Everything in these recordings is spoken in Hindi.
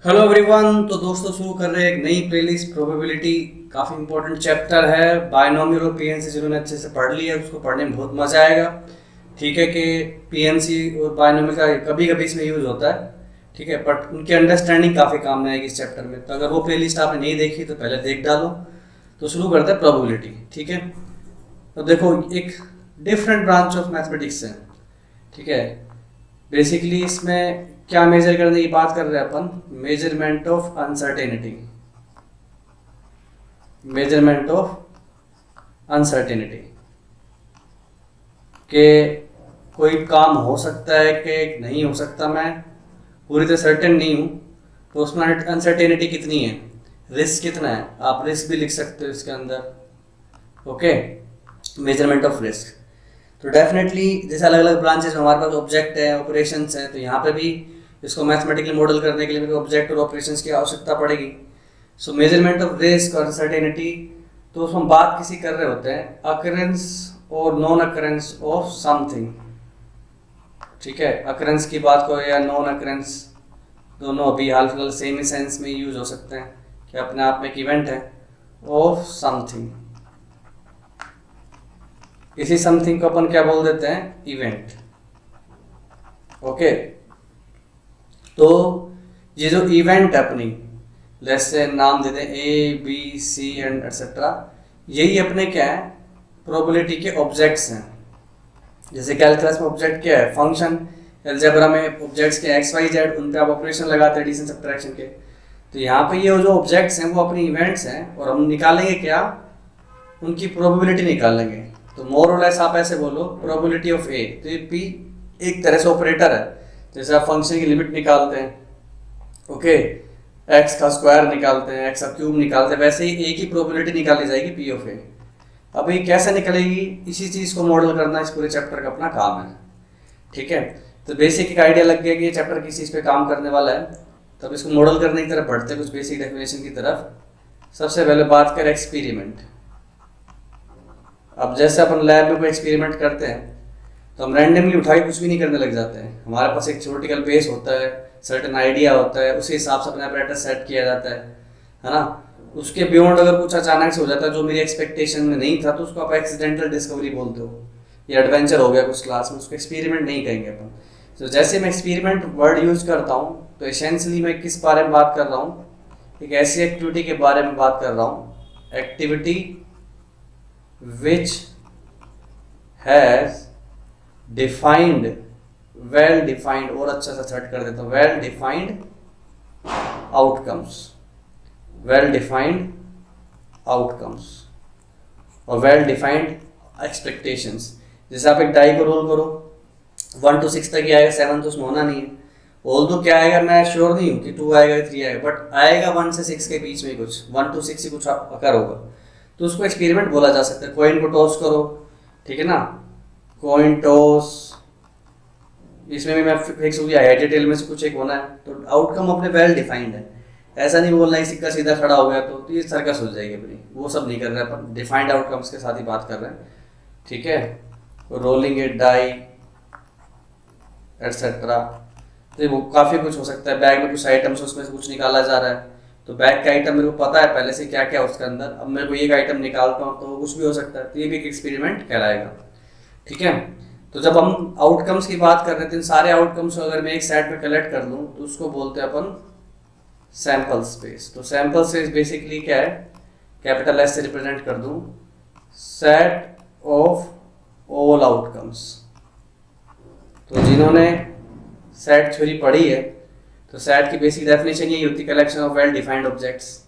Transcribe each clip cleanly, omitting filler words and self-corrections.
Hello everyone. तो दोस्तों शुरू कर रहे हैं एक नई प्लेलिस्ट प्रोबेबिलिटी। काफ़ी इंपॉर्टेंट चैप्टर है बायनोमियल और पीएनसी। जिन्होंने अच्छे से पढ़ लिया उसको पढ़ने में बहुत मज़ा आएगा। ठीक है कि पीएनसी और बायनोमियल का कभी कभी इसमें यूज़ होता है, ठीक है, बट उनकी अंडरस्टैंडिंग काफ़ी काम में आएगी इस चैप्टर में। तो अगर वो प्लेलिस्ट आपने नहीं देखी तो पहले देख डालो। तो शुरू करते हैं प्रोबेबिलिटी। ठीक है, तो देखो एक डिफरेंट ब्रांच ऑफ मैथमेटिक्स है। ठीक है, बेसिकली इसमें क्या मेजर करने की बात कर रहे हैं अपन? Measurement of uncertainty. Measurement of uncertainty के कोई काम हो सकता है कि नहीं हो सकता, मैं पूरी तरह सर्टेन नहीं हूँ, तो उसमें अनसर्टेनिटी कितनी है, रिस्क कितना है, आप रिस्क भी लिख सकते हो इसके अंदर। Okay, measurement of risk. तो डेफिनेटली जैसे अलग अलग ब्रांचेस में हमारे पास ऑब्जेक्ट है, ऑपरेशंस है, तो यहाँ पे भी इसको मैथमेटिकली मॉडल करने के लिए ऑब्जेक्ट और ऑपरेशंस की आवश्यकता पड़ेगी। सो मेजरमेंट ऑफ रिस्क और अनसर्टेनिटी, तो उसमें हम बात किसी कर रहे होते हैं अकरेंस और नॉन अकरेंस ऑफ समथिंग। ठीक है, अकरेंस की बात करो या नॉन अकरेंस, दोनों अभी हाल फिलहाल सेम ही सेंस में यूज हो सकते हैं कि अपने आप में एक इवेंट है ऑफ समथिंग। इसी समथिंग को अपन क्या बोल देते हैं? इवेंट। ओके, तो ये जो इवेंट है अपनी, जैसे नाम देते हैं A B C and etcetera, यही अपने क्या है? प्रोबेबिलिटी के ऑब्जेक्ट्स हैं। जैसे कैलकुलस में ऑब्जेक्ट क्या है? फंक्शन। अलजेब्रा में ऑब्जेक्ट्स के एक्स वाई जेड, उन पे आप ऑपरेशन लगाते हैं एडिशन सब्ट्रैक्शन के। तो यहाँ पे ये जो ऑब्जेक्ट्स हैं वो अपनी इवेंट्स हैं, और हम निकालेंगे क्या? उनकी प्रोबेबिलिटी निकालेंगे। तो मोर और लेस आप ऐसे बोलो प्रोबेबिलिटी ऑफ ए। तो ये पी एक तरह से ऑपरेटर है। जैसे आप फंक्शन की लिमिट निकालते हैं, ओके, एक्स का स्क्वायर निकालते हैं, एक्स का क्यूब निकालते हैं, वैसे ही ए की प्रोबेबिलिटी निकाली जाएगी पी ऑफ ए। अब ये कैसे निकलेगी? इसी चीज़ को मॉडल करना इस पूरे चैप्टर का अपना काम है। ठीक है, तो बेसिक एक आइडिया लग गया कि ये चैप्टर किस चीज़ पे काम करने वाला है। तब इसको मॉडल करने की तरफ बढ़ते हैं, कुछ बेसिक डेफिनेशन की तरफ। सबसे पहले बात करें एक्सपेरिमेंट। अब जैसे अपन लैब में कोई एक्सपेरिमेंट करते हैं तो हम रैंडमली उठा के कुछ भी नहीं करने लग जाते हैं। हमारे पास एक थ्योरेटिकल बेस होता है, सर्टेन आइडिया होता है, उसी हिसाब से अपना अपरेटस सेट किया जाता है ना। उसके बियॉन्ड अगर कुछ अचानक से हो जाता है जो मेरी एक्सपेक्टेशन में नहीं था, तो उसको आप एक्सीडेंटल डिस्कवरी बोलते हो, ये एडवेंचर हो गया कुछ क्लास में, उसको एक्सपेरिमेंट नहीं कहेंगे अपन। तो जैसे मैं एक्सपेरिमेंट वर्ड यूज करता हूँ, तो एसेंशियली मैं किस बारे में बात कर रहा हूँ? एक ऐसी एक्टिविटी के बारे में बात कर रहा हूँ, activity which has defined, well defined, और अच्छा सा सेट कर देता हूँ, well defined outcomes, well defined outcomes और वेल डिफाइंड एक्सपेक्टेशंस। जैसे आप एक डाई को रोल करो, 1 to 6 तक ही आएगा, 7 तो उसमें होना नहीं है। ऑल तो क्या आएगा मैं श्योर नहीं हूँ कि 2 आएगा 3 आएगा, बट आएगा 1 से 6 के बीच में कुछ, 1 to 6 ही कुछ अकर होगा। तो उसको एक्सपेरिमेंट बोला जा सकता है। कॉइन को टॉस करो, ठीक है ना, कॉइन टॉस, इसमें भी मैं फिक्स हो गया है, डिटेल में से कुछ एक होना है, तो आउटकम अपने वेल डिफाइंड है। ऐसा नहीं बोलना है सिक्का सीधा खड़ा हो गया तो ये सर्कस हो जाएगी अपनी, वो सब नहीं कर रहे हैं अपन, डिफाइंड आउटकम्स के साथ ही बात कर रहे हैं। ठीक है, रोलिंग ए डाई एटसेट्रा, तो वो काफ़ी कुछ हो सकता है। बैग में कुछ आइटम्स, उसमें से कुछ निकाला जा रहा है, तो बैग का आइटम मेरे को पता है पहले से क्या क्या उसके अंदर, अब मेरे को एक आइटम निकालता हूँ तो वो कुछ भी हो सकता है, तो ये भी एक एक्सपेरिमेंट कहलाएगा। ठीक है, तो जब हम आउटकम्स की बात कर रहे थे, सारे आउटकम्स अगर मैं एक सेट में कलेक्ट कर लूँ तो उसको बोलते हैं अपन सैंपल स्पेस। तो सैंपल स्पेस बेसिकली क्या है? कैपिटल एस से रिप्रेजेंट कर दूँ, सेट ऑफ ऑल आउटकम्स। तो जिन्होंने सेट थ्योरी पढ़ी है, तो सेट की बेसिक डेफिनेशन यही होती है, collection of well defined objects.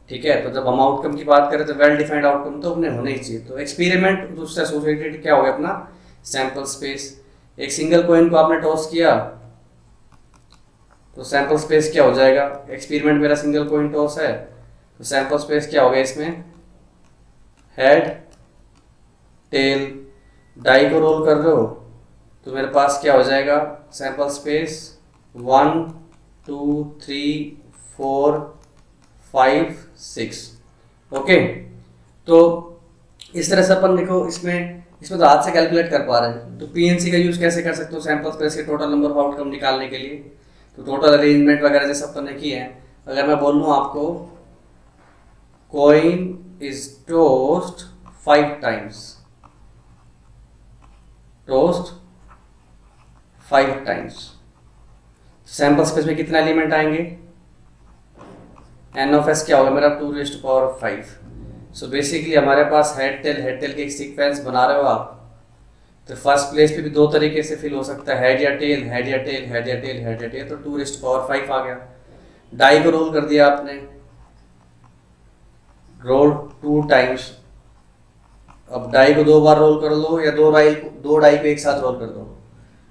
ठीक है, तो जब हम आउटकम की बात करें तो वेल डिफाइंड आउटकम तो अपने होने ही चाहिए। तो एक्सपेरिमेंट उससे एसोसिएटेड क्या हो गया अपना? Sample space. एक सिंगल कॉइन को आपने टॉस किया तो सैंपल स्पेस क्या हो जाएगा? एक्सपेरिमेंट मेरा सिंगल कॉइन टॉस है, तो सैंपल स्पेस क्या हो गया इसमें? Head tail. डाई को रोल कर रहे हो तो मेरे पास क्या हो जाएगा? Sample space 1 2 3 4 5 6। ओके, तो इस तरह से अपन देखो, इसमें तो हाथ से कैलकुलेट कर पा रहे हैं। तो पीएनसी का यूज कैसे कर सकते हो सैंपल स्पेस के टोटल नंबर ऑफ आउटकम निकालने के लिए? तो टोटल अरेंजमेंट वगैरह जैसे अपन ने किए हैं, अगर मैं बोल लूँ आपको coin is toast 5 times, toast 5 times, sample space में कितने एलिमेंट आएंगे, एन ऑफ एस क्या होगा मेरा 2⁵5। सो बेसिकली हमारे पास हेड टेल के एक सीक्वेंस बना रहे हो आप, तो फर्स्ट प्लेस पे भी दो तरीके से फिल हो सकता है, हेड या टेल, हेड या टेल, हेड या टेल, हेड या टेल, तो 2⁵5 आ गया। डाई को रोल कर दिया आपने, रोल 2 टाइम्स। अब डाई को 2 बार रोल कर लो या दो डाई को एक साथ रोल कर दो,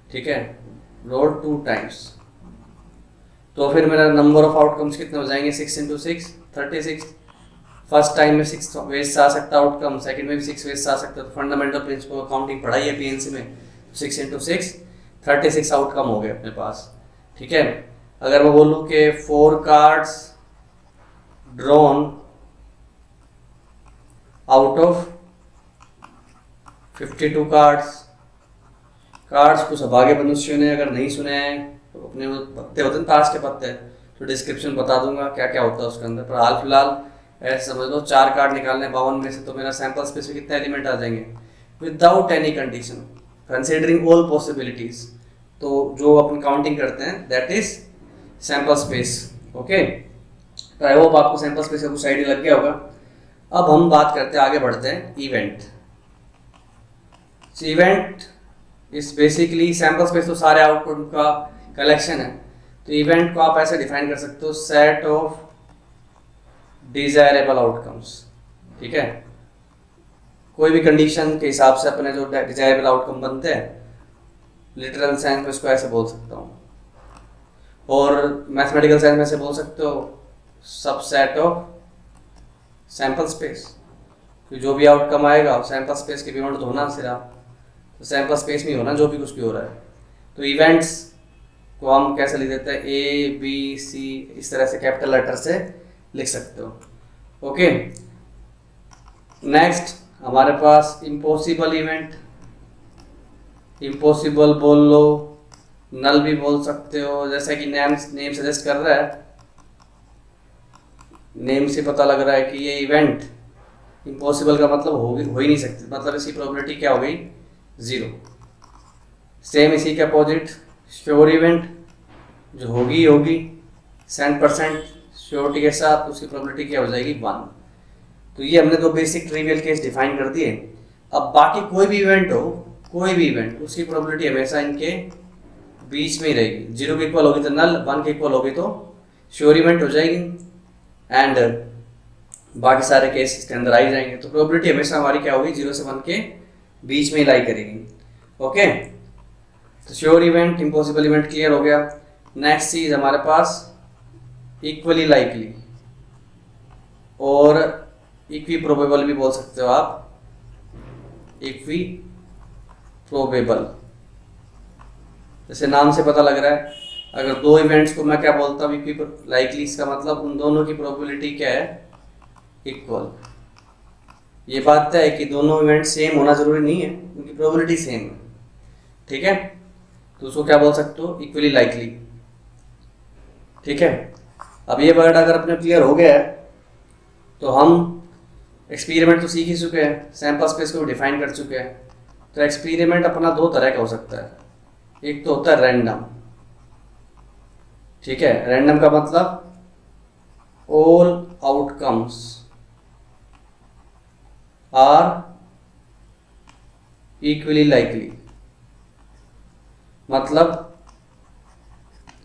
ठीक है, रोल 2 टाइम्स। तो फिर मेरा नंबर ऑफ आउटकम्स कितने हो जाएंगे, 6 × 6 36। फर्स्ट टाइम में 6 वेज से आ सकता है आउटकम, सेकंड में भी 6 वेज से आ सकता है। तो फंडामेंटल प्रिंसिपल काउंटिंग पढ़ाई है पीएनसी में, 6 × 6 36 आउटकम हो गए अपने पास, ठीक है। अगर मैं बोलूँ कि 4 cards drawn out of 52 cards को सौभाग्य मनुष्य ने अगर नहीं सुने हैं तो अपने वो पत्ते होते हैं ताश के पत्ते, तो डिस्क्रिप्शन बता दूंगा क्या क्या होता है उसके अंदर। पर हाल फिलहाल ऐसे समझ लो 4 कार्ड निकालने 52 में से, तो मेरा सैंपल स्पेस में कितने एलिमेंट आ जाएंगे without any condition, considering all possibilities. तो जो अपन काउंटिंग करते हैं that is sample space, okay. तो आई होप आपको सैंपल स्पेस का कुछ आइडिया लग गया होगा। अब हम बात करते हैं, आगे बढ़ते हैं इवेंट। इवेंट इस बेसिकली सैंपल स्पेस तो सारे आउटपुट का कलेक्शन है, तो इवेंट को आप ऐसे डिफाइन कर सकते हो, सेट ऑफ डिजायरेबल आउटकम्स, ठीक है। कोई भी कंडीशन के हिसाब से अपने जो डिजायरेबल आउटकम बनते हैं, लिटरल साइंस में इसको ऐसे बोल सकता हूँ, और मैथमेटिकल साइंस में ऐसे बोल सकते हो सबसेट ऑफ सैंपल स्पेस। तो जो भी आउटकम आएगा सैंपल स्पेस के बियॉन्ड तो होना सिर्फ, तो सैंपल स्पेस में ही होना जो भी कुछ भी हो रहा है। तो इवेंट्स को हम कैसे लिख देते हैं, ABC, इस तरह से कैपिटल लेटर से लिख सकते हो, ओके। नेक्स्ट हमारे पास इम्पॉसिबल इवेंट, इम्पॉसिबल बोल लो, नल भी बोल सकते हो, जैसा कि नेम सजेस्ट कर रहा है, नेम से पता लग रहा है कि ये इवेंट इम्पॉसिबल का मतलब हो ही नहीं सकती, मतलब इसकी प्रोबेबिलिटी क्या हो गई, 0। सेम इसी के अपोजिट श्योर इवेंट, जो होगी 100% श्योरिटी के साथ, उसकी प्रोबेबिलिटी क्या हो जाएगी, 1। तो ये हमने दो बेसिक ट्रिवियल केस डिफाइन कर दिए। अब बाकी कोई भी इवेंट हो, कोई भी इवेंट, उसकी प्रोबेबिलिटी हमेशा इनके बीच में ही रहेगी। 0 के इक्वल होगी तो नल, 1 के इक्वल होगी तो श्योर इवेंट हो जाएगी, एंड बाकी सारे केस इसके अंदर आ ही जाएंगे। तो प्रोबेबिलिटी हमेशा हमारी क्या होगी, 0 से 1 के बीच में ही लाई करेगी, ओके। तो sure event, impossible event clear हो गया। नेक्स्ट चीज हमारे पास इक्वली लाइकली और इक्वी प्रोबेबल भी बोल सकते हो आप, इक्वी प्रोबेबल, जैसे नाम से पता लग रहा है, अगर दो इवेंट्स को मैं क्या बोलता हूँ इक्वी लाइकली, इसका मतलब उन दोनों की प्रोबेबिलिटी क्या है, इक्वल। ये बात है कि दोनों इवेंट सेम होना जरूरी नहीं है, उनकी प्रोबेबिलिटी सेम है, ठीक है। तो उसको क्या बोल सकते हो, इक्वली लाइकली, ठीक है। अब ये वर्ड अगर अपने क्लियर हो गया है तो हम एक्सपेरिमेंट तो सीख ही चुके हैं, सैंपल स्पेस को डिफाइन कर चुके हैं। तो एक्सपेरिमेंट अपना 2 तरह का हो सकता है, एक तो होता है रैंडम, ठीक है। रैंडम का मतलब all outcomes are equally likely, मतलब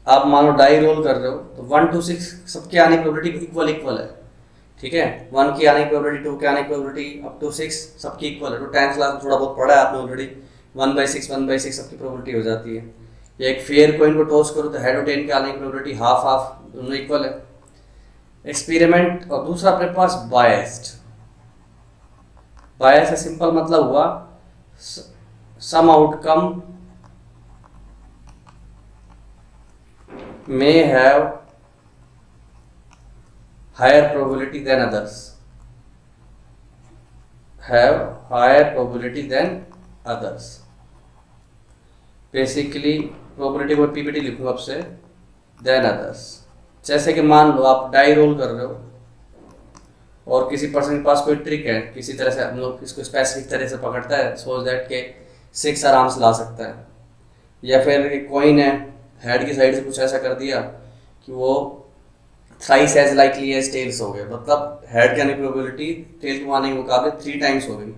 आप मानो डाई रोल कर रहे हो तो 1 to 6 सबके आने की प्रोबेबिलिटी इक्वल है, ठीक है। 1 की आने की प्रोबेबिलिटी, 2 के आने की प्रोबेबिलिटी अप टू 6 सबकी इक्वल है। तो 10th क्लास में थोड़ा बहुत पढ़ा है आपने ऑलरेडी, 1/6 सबकी प्रोबेबिलिटी हो जाती है। या एक फेयर कोइन को टॉस करो तो हेड और 10 के आने की प्रोबेबिलिटी हाफ दोनों इक्वल है। एक्सपेरिमेंट, और दूसरा अपने पास बायस्ड। बायस का सिंपल मतलब हुआ सम outcome may have higher probability than others, have higher probability than others। Basically probability को पीपीटी लिखूंगा आपसे, देन अदर्स। जैसे कि मान लो आप डाई रोल कर रहे हो और किसी पर्सन के पास कोई ट्रिक है, किसी तरह से हम लोग इसको स्पेसिफिक तरह से पकड़ता है सो दैट के 6 आराम से ला सकता है, या फिर एक कॉइन है, हेड की साइड से कुछ ऐसा कर दिया कि वो thrice as likely as tails हो गए, मतलब हेड के आने की प्रोबेबिलिटी टेल को आने के मुकाबले 3 टाइम्स हो गई।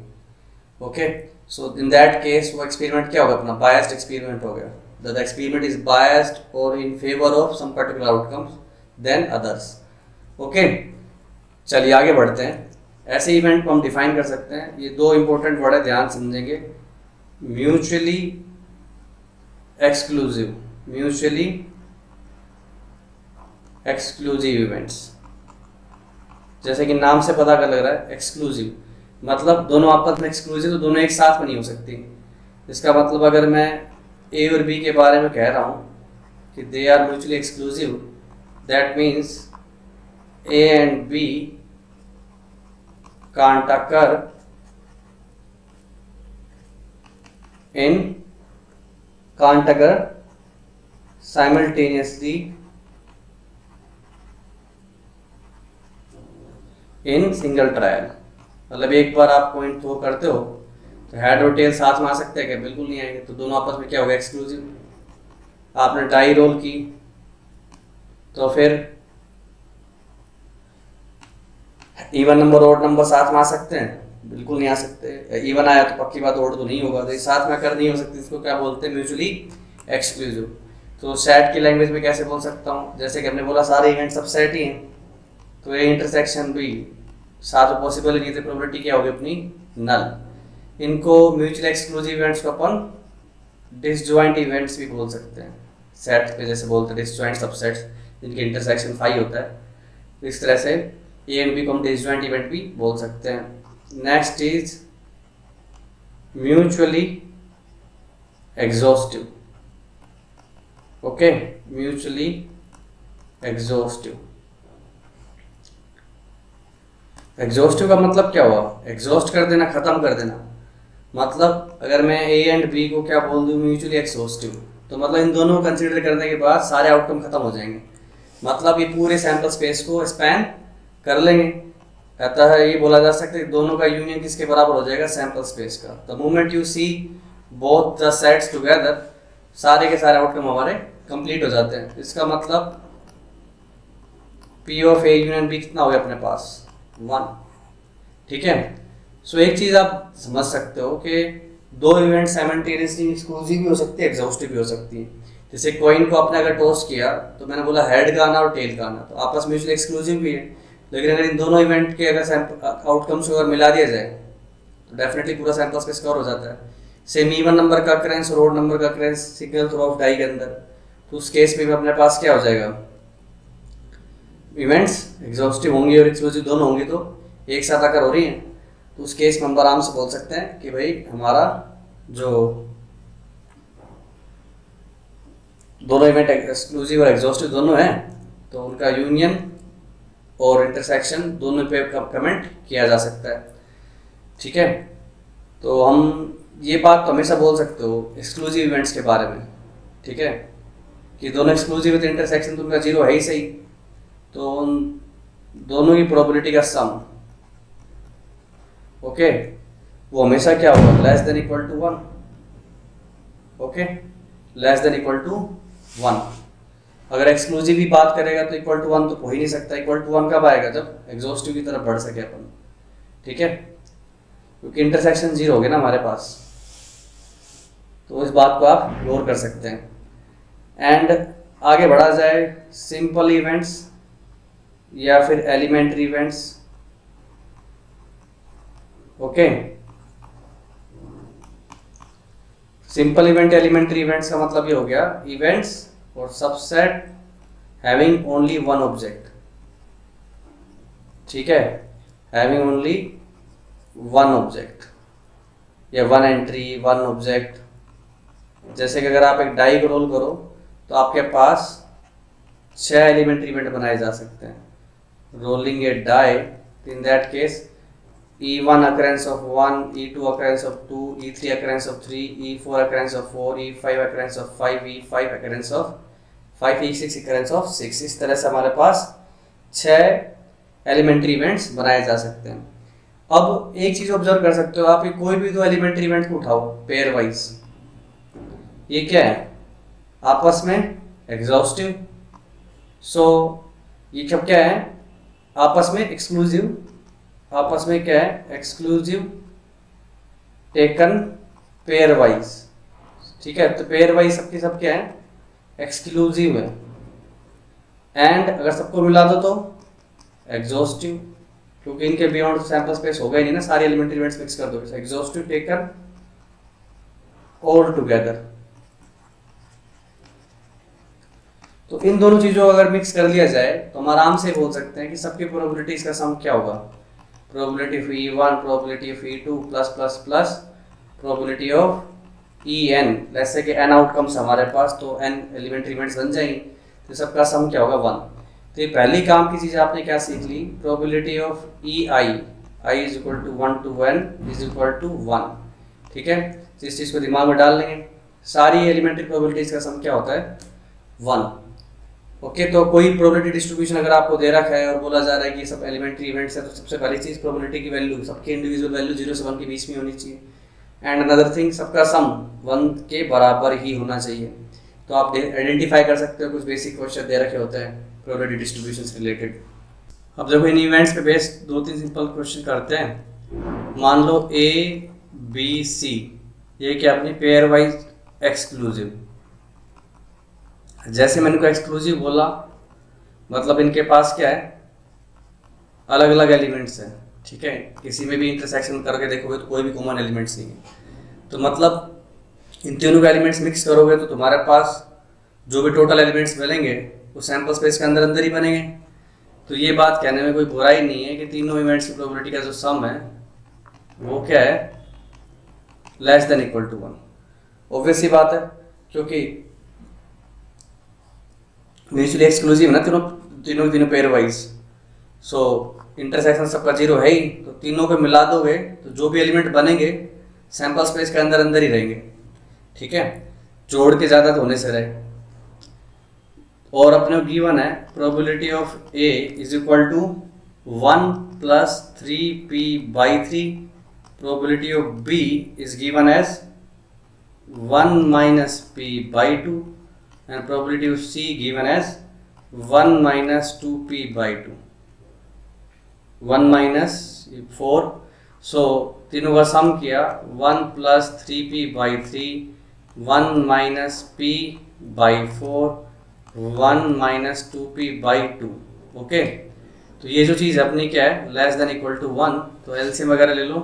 Okay, so in that case वो एक्सपेरिमेंट क्या होगा, अपना बायस्ड एक्सपेरिमेंट हो गया। द एक्सपेरिमेंट इज बायस्ड और in favour of some particular outcomes than others. Okay, चलिए आगे बढ़ते हैं। ऐसे इवेंट को हम डिफाइन कर सकते हैं, ये 2 इंपॉर्टेंट वर्ड है, ध्यान समझेंगे। Mutually exclusive, mutually exclusive events. जैसे कि नाम से पता कर लग रहा है एक्सक्लूसिव, मतलब दोनों आपस में एक्सक्लूसिव, तो दोनों एक साथ में नहीं हो सकती। इसका मतलब अगर मैं ए और बी के बारे में कह रहा हूँ कि they are mutually exclusive, that means A and B can't occur in can't occur simultaneously in single trial. मतलब एक बार आप पॉइंट थ्रो करते हो तो हेड और टेल साथ में आ सकते हैं क्या? बिल्कुल नहीं आएंगे, तो दोनों आपस में क्या होगा, एक्सक्लूसिव। आपने डाई रोल की तो फिर इवन नंबर ऑड नंबर साथ में आ सकते हैं? बिल्कुल नहीं आ सकते। इवन आया तो पक्की बात ऑड तो नहीं होगा, तो साथ में कर नहीं हो सकती, इसको क्या बोलते हैं, म्यूचुअली एक्सक्लूसिव। तो सेट की लैंग्वेज में कैसे बोल सकता हूँ, जैसे कि हमने बोला सारे इवेंट सब सेट ही हैं, तो ये इंटरसेक्शन भी साथ में पॉसिबल ही नहीं थे, प्रोबेबिलिटी क्या होगी अपनी, नल। इनको म्यूचुअली एक्सक्लूसिव इवेंट्स को अपन डिसजॉइंट इवेंट्स भी बोल सकते हैं। सेट पे जैसे बोलते हैं डिसजॉइंट सबसेट्स जिनके इंटरसेक्शन 5 होता है, इस तरह से ए एंड बी को हम डिसजॉइंट इवेंट भी बोल सकते हैं। Next is mutually exhaustive. Okay, mutually exhaustive. Exhaustive का मतलब क्या हुआ, एग्जॉस्ट कर देना, खत्म कर देना। मतलब अगर मैं ए एंड बी को क्या बोल दूं, म्यूचुअली एग्जॉस्टिव, तो मतलब इन दोनों को कंसीडर करने के बाद सारे आउटकम खत्म हो जाएंगे, मतलब ये पूरे सैंपल स्पेस को स्पैन कर लेंगे। अतः ये बोला जा सकता है कि दोनों का यूनियन किसके बराबर हो जाएगा, सैंपल स्पेस का। The moment you see both the sets together, सारे के सारे आउटकम हमारे कंप्लीट हो जाते हैं। इसका मतलब P of A union B कितना हो गया अपने पास, 1। ठीक है, सो एक चीज आप समझ सकते हो कि 2 इवेंट साइमल्टेनियसली एक्सक्लूसिव भी हो सकती है, एग्जॉस्टिव भी हो सकती है। जैसे कॉइन को आपने अगर टॉस किया तो मैंने बोला हेड का आना और टेल का आना, तो आपस में म्यूचुअली एक्सक्लूसिव भी है, लेकिन अगर इन दोनों इवेंट के अगर आउटकम्स को अगर मिला दिया जाए तो डेफिनेटली पूरा सैंपल स्पेस कवर हो जाता है। सेम इवन नंबर का अकरेंस और ऑड नंबर का occurrence single throw of die के अंदर, तो उस केस में भी अपने पास क्या हो जाएगा, इवेंट्स एग्जॉस्टिव होंगे और एक्सक्लूसिव दोनों होंगे, तो एक साथ आकर हो रही हैं, तो उस केस में हम आराम से बोल सकते हैं कि भाई हमारा जो दोनों इवेंट एक्सक्लूसिव और एग्जॉस्टिव दोनों हैं, तो उनका यूनियन और इंटरसेक्शन दोनों पे कमेंट किया जा सकता है। ठीक है, तो हम ये बात तो हमेशा बोल सकते हो एक्सक्लूसिव इवेंट्स के बारे में, ठीक है, कि दोनों एक्सक्लूसिव विद इंटरसेक्शन तो उनका 0 है ही सही, तो उन दोनों की प्रोबेबिलिटी का सम, ओके, वो हमेशा क्या होगा, less than equal to 1। Okay, less than equal to 1। अगर एक्सक्लूसिव ही बात करेगा तो इक्वल टू 1 तो हो ही नहीं सकता। इक्वल टू 1 कब आएगा, जब एग्जॉस्टिव की तरफ बढ़ सके अपन। ठीक है, क्योंकि इंटरसेक्शन 0 हो गया ना हमारे पास, तो इस बात को आप गौर कर सकते हैं। एंड आगे बढ़ा जाए, सिंपल इवेंट्स या फिर elementary events. Okay, simple event elementary events का मतलब ये हो गया, इवेंट्स और subset having only one object. ठीक है, हैविंग ओनली वन ऑब्जेक्ट या वन एंट्री वन ऑब्जेक्ट। जैसे कि अगर आप एक डाई को रोल करो तो आपके पास 6 एलिमेंट्री इवेंट बनाए जा सकते हैं। Rolling a die, in that case E1 occurrence of 1, E2 occurrence of 2, E3 occurrence of 3, E4 occurrence of 4, E5 occurrence of 5, E5 occurrence of 5e6 occurrence of 6। इस तरह से हमारे पास 6 एलिमेंट्री इवेंट्स बनाए जा सकते हैं। अब एक चीज ऑब्जर्व कर सकते हो आप कि कोई भी दो एलिमेंट्री इवेंट को उठाओ पेयर वाइज, ये क्या है आपस में एग्जॉस्टिव, सो ये सब क्या है आपस में एक्सक्लूसिव, आपस में क्या है एक्सक्लूसिव टेकन पेयर वाइज, ठीक है। तो पेयर वाइज सबके सब क्या है एक्सक्लूसिव है। एंड अगर सबको मिला दो तो एग्जॉस्टिव, क्योंकि इनके बियॉन्ड सैंपल स्पेस होगा ही नहीं ना, सारे एलिमेंट्री इवेंट्स मिक्स कर दो, एग्जॉस्टिव टेकन ऑल टुगेदर। तो इन दोनों चीजों को अगर मिक्स कर लिया जाए तो हम आराम से बोल सकते हैं कि सबकी प्रोबेबिलिटीज का सम क्या होगा, probability of E1 probability of E2 plus plus plus probability of En। जैसे कि n आउटकम्स हमारे पास तो n एलिमेंट्री इवेंट्स बन जाएंगे, तो सबका सम क्या होगा 1। तो ये पहली काम की चीज आपने क्या सीख ली, probability of EI i is equal to 1 to n is equal to 1, ठीक है। तो इस चीज को दिमाग में डाल लेंगे, सारी एलिमेंट्री प्रोबेबिलिटीज का सम क्या होता है 1। ओके तो कोई प्रोबेबिलिटी डिस्ट्रीब्यूशन अगर आपको दे रखा है और बोला जा रहा है कि ये सब एलिमेंट्री इवेंट्स है, तो सबसे पहली चीज प्रोबेबिलिटी की वैल्यू सबके इंडिविजुअल वैल्यू 0 से 1 के बीच में होनी चाहिए। एंड अनदर थिंग सबका सम 1 के बराबर ही होना चाहिए। तो आप आइडेंटिफाई कर सकते हो, कुछ बेसिक क्वेश्चन दे रखे होते हैं प्रोबेबिलिटी डिस्ट्रीब्यूशन से रिलेटेड। अब देखो इन इवेंट्स पे बेस्ड 2-3 सिंपल क्वेश्चन करते हैं। मान लो A B C ये क्या अपनी पेयर वाइज एक्सक्लूसिव, जैसे मैंने को एक्सक्लूसिव बोला मतलब इनके पास क्या है अलग अलग एलिमेंट्स हैं, ठीक है। किसी में भी इंटरसेक्शन करके देखोगे तो कोई भी कॉमन एलिमेंट्स नहीं है। तो मतलब इन तीनों के एलिमेंट्स मिक्स करोगे तो तुम्हारे पास जो भी टोटल एलिमेंट्स मिलेंगे वो सैंपल स्पेस के अंदर अंदर ही बनेंगे। तो ये बात कहने में कोई बुराई नहीं है कि तीनों इवेंट्स की प्रोबेबिलिटी का जो सम है वो क्या है less than equal to 1। Obvious सी बात है क्योंकि म्यूचुअली एक्सक्लूसिव है ना तीनों तीनों पेयर वाइज, सो इंटरसेक्शन सबका 0 है ही, तो तीनों को मिला दोगे तो जो भी एलिमेंट बनेंगे सैंपल स्पेस के अंदर अंदर ही रहेंगे, ठीक है, जोड़ के ज़्यादा तो होने से रहे। और अपने गिवन है probability of A is equal to 1 plus 3p/3, probability of B is given as 1 minus p/2 and probability of C given as 1 minus 2p/2, 1 minus 4। so तीनों का सम किया 1 plus 3p/3, 1 minus p/4, 1 minus 2p/2। Okay तो ये जो चीज़ अपनी क्या है लेस देन इक्वल टू 1, तो एलसीएम वगैरह ले लो,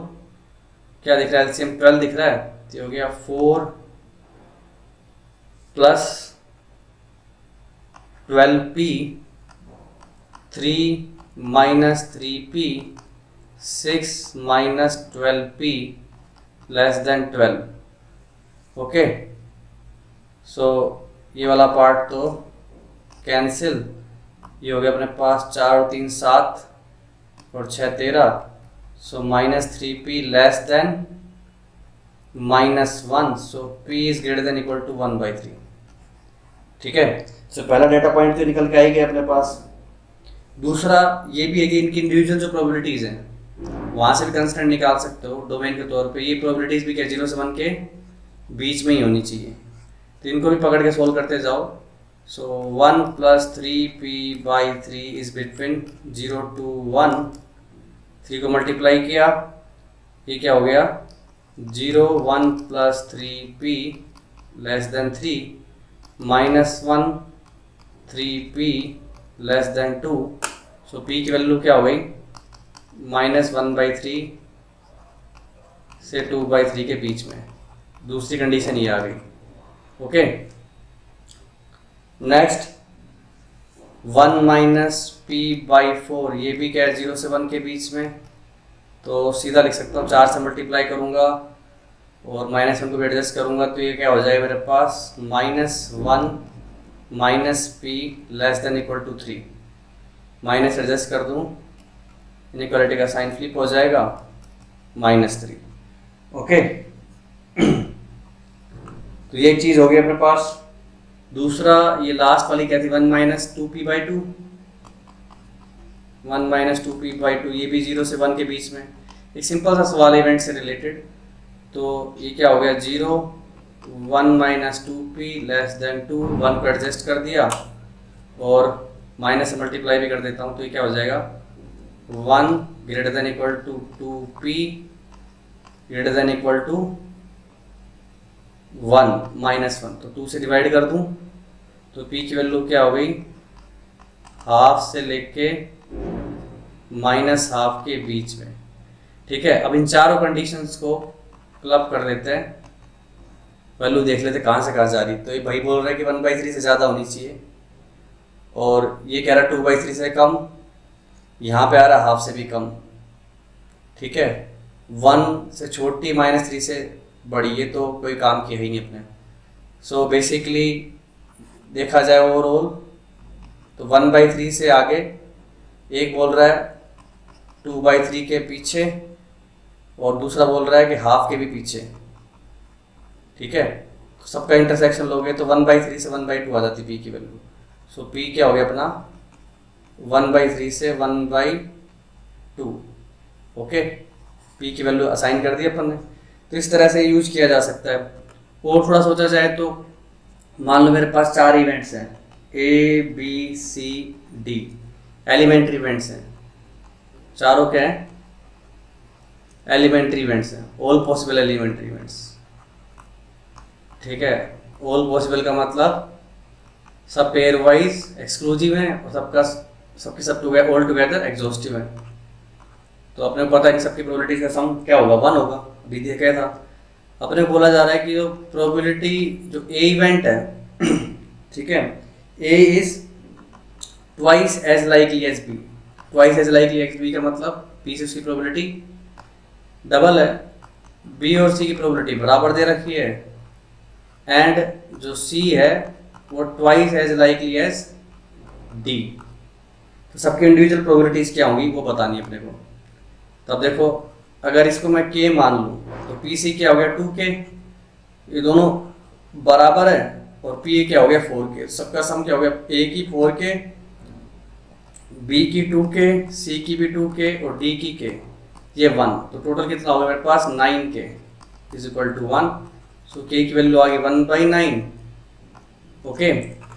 क्या दिख रहा है एलसीएम 12 दिख रहा है, तो हो गया 4 plus 12p, 3 minus 3p, 6 minus 12p less than 12। Okay so ये वाला पार्ट तो कैंसिल, ये हो गया अपने पास 4 और 3 7 और 6 13, so minus 3p less than -1, so p is greater than equal to 1/3, ठीक है। तो पहला डेटा पॉइंट तो निकल के आएगी अपने पास। दूसरा ये भी है कि इनकी इंडिविजुअल जो प्रोबेबिलिटीज़ हैं वहाँ से भी कंस्टेंट निकाल सकते हो डोमेन के तौर पे। ये प्रोबेबिलिटीज़ भी क्या 0 से 1 के बीच में ही होनी चाहिए, तो इनको भी पकड़ के सोल्व करते जाओ। सो 1 plus 3p/3 is between 0 to 1, 3 को मल्टीप्लाई किया, ये क्या हो गया 0 1 plus 3p less then 3 -1 3p less then 2, सो p की वैल्यू क्या हो गई -1/3 से 2/3 के बीच में। दूसरी कंडीशन ये आ गई। ओके नेक्स्ट 1 minus p/4 ये भी क्या है 0 से 1 के बीच में, तो सीधा लिख सकता हूँ 4 से मल्टीप्लाई करूँगा और -1 को भी एडजस्ट करूँगा, तो ये क्या हो जाएगा मेरे पास -1 minus p less than equal to 3, minus adjust कर दूँ इनइक्वालिटी का साइन फ्लिप हो जाएगा -3। ओके तो ये एक चीज़ हो गई अपने पास। दूसरा ये लास्ट वाली क्या थी, 1 minus two P by two, 1 minus two P by two, ये भी 0 से 1 के बीच में। एक सिंपल सा सवाल इवेंट से रिलेटेड। तो ये क्या हो गया, 0 1 minus two P less than 2, 1 को एडजस्ट कर दिया और माइनस से मल्टीप्लाई भी कर देता हूँ, तो ये क्या हो जाएगा 1 greater than equal to 2p greater than equal to 1 minus 1। तो 2 से डिवाइड कर दूँ तो p की वैल्यू क्या हो गई, हाफ से लेके माइनस हाफ के बीच में। ठीक है, अब इन चारों कंडीशंस को क्लब कर लेते हैं, वैल्यू देख लेते कहाँ से कहाँ जा रही। तो ये भाई बोल रहा है कि 1/3 से ज़्यादा होनी चाहिए और ये कह रहा है 2/3 से कम, यहाँ पे आ रहा है हाफ से भी कम। ठीक है, 1 से छोटी -3 से बड़ी, ये तो कोई काम की है ही नहीं अपने। सो बेसिकली देखा जाए ओवरऑल तो 1/3 से आगे, एक बोल रहा है 2/3 के पीछे और दूसरा बोल रहा है कि हाफ के भी पीछे। ठीक है, तो सबका इंटरसेक्शन लोगे तो 1/3 से 1/2 आ जाती पी की वैल्यू। सो पी क्या हो गया अपना 1/3 से 1/2। ओके, पी की वैल्यू असाइन कर दी अपन ने। तो इस तरह से यूज किया जा सकता है। और थोड़ा सोचा जाए तो मान लो मेरे पास 4 इवेंट्स हैं, A B C D, elementary events हैं। चारों क्या हैं, एलिमेंट्री इवेंट्स हैं, ऑल पॉसिबल एलिमेंट्री इवेंट्स। ठीक है, ऑल पॉसिबल का मतलब सब पेयर वाइज एक्सक्लूसिव हैं और सबके सब ऑल टुगेदर एग्जॉस्टिव हैं। तो अपने को पता है कि सबकी प्रोबेबिलिटी का सम क्या होगा, 1 होगा। अभी देखा था, अपने को बोला जा रहा है कि जो प्रोबेबिलिटी जो ए इवेंट है ठीक है, A is twice as likely as B. Twice as likely as B का मतलब बी से उसकी प्रोबेबिलिटी डबल है, बी और सी की प्रोबेबिलिटी बराबर दे रखी है, एंड जो सी है वो twice as likely as D. तो सबकी इंडिविजुअल प्रोबेबिलिटीज क्या होंगी वो बतानी है अपने को। तब देखो, अगर इसको मैं के मान लूँ तो पी सी क्या हो गया 2k, ये दोनों बराबर है, और पी क्या हो गया 4k। सबका सम क्या हो गया, ए की 4k, बी की 2k, सी की भी 2k और डी की k, ये 1। तो टोटल कितना होगा मेरे पास 9k is equal to 1। So k की वैल्यू आ गई 1/9। ओके,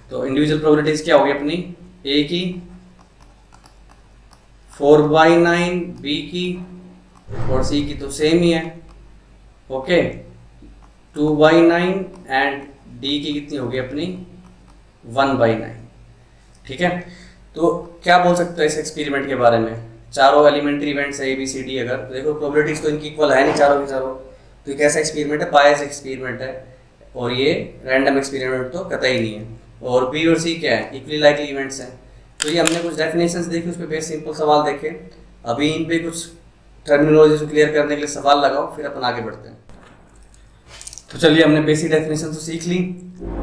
तो इंडिविजुअल प्रोबेबिलिटीज क्या होगी अपनी, a की 4/9, बी की और सी की तो सेम ही है। ओके, 2/9 एंड डी की कितनी होगी अपनी 1/9। ठीक है, तो क्या बोल सकते हैं इस एक्सपेरिमेंट के बारे में। चारों एलिमेंट्री इवेंट्स है ए बी सी डी, अगर तो देखो प्रोबेबिलिटीज तो इनकी इक्वल है नहीं चारों की चारों। तो ये कैसा एक्सपेरिमेंट है, बायस एक्सपेरिमेंट है, और ये रैंडम एक्सपेरिमेंट तो कतई नहीं है। और बी और सी क्या है, इक्वली लाइकली इवेंट्स हैं। तो ये हमने कुछ डेफिनेशंस देखी, उस पर बेस सिंपल सवाल देखे। अभी इन पे कुछ टर्मिनोलॉजी को क्लियर करने के लिए सवाल लगाओ, फिर अपन आगे बढ़ते हैं। तो चलिए, हमने बेसिक डेफिनेशन तो सीख ली,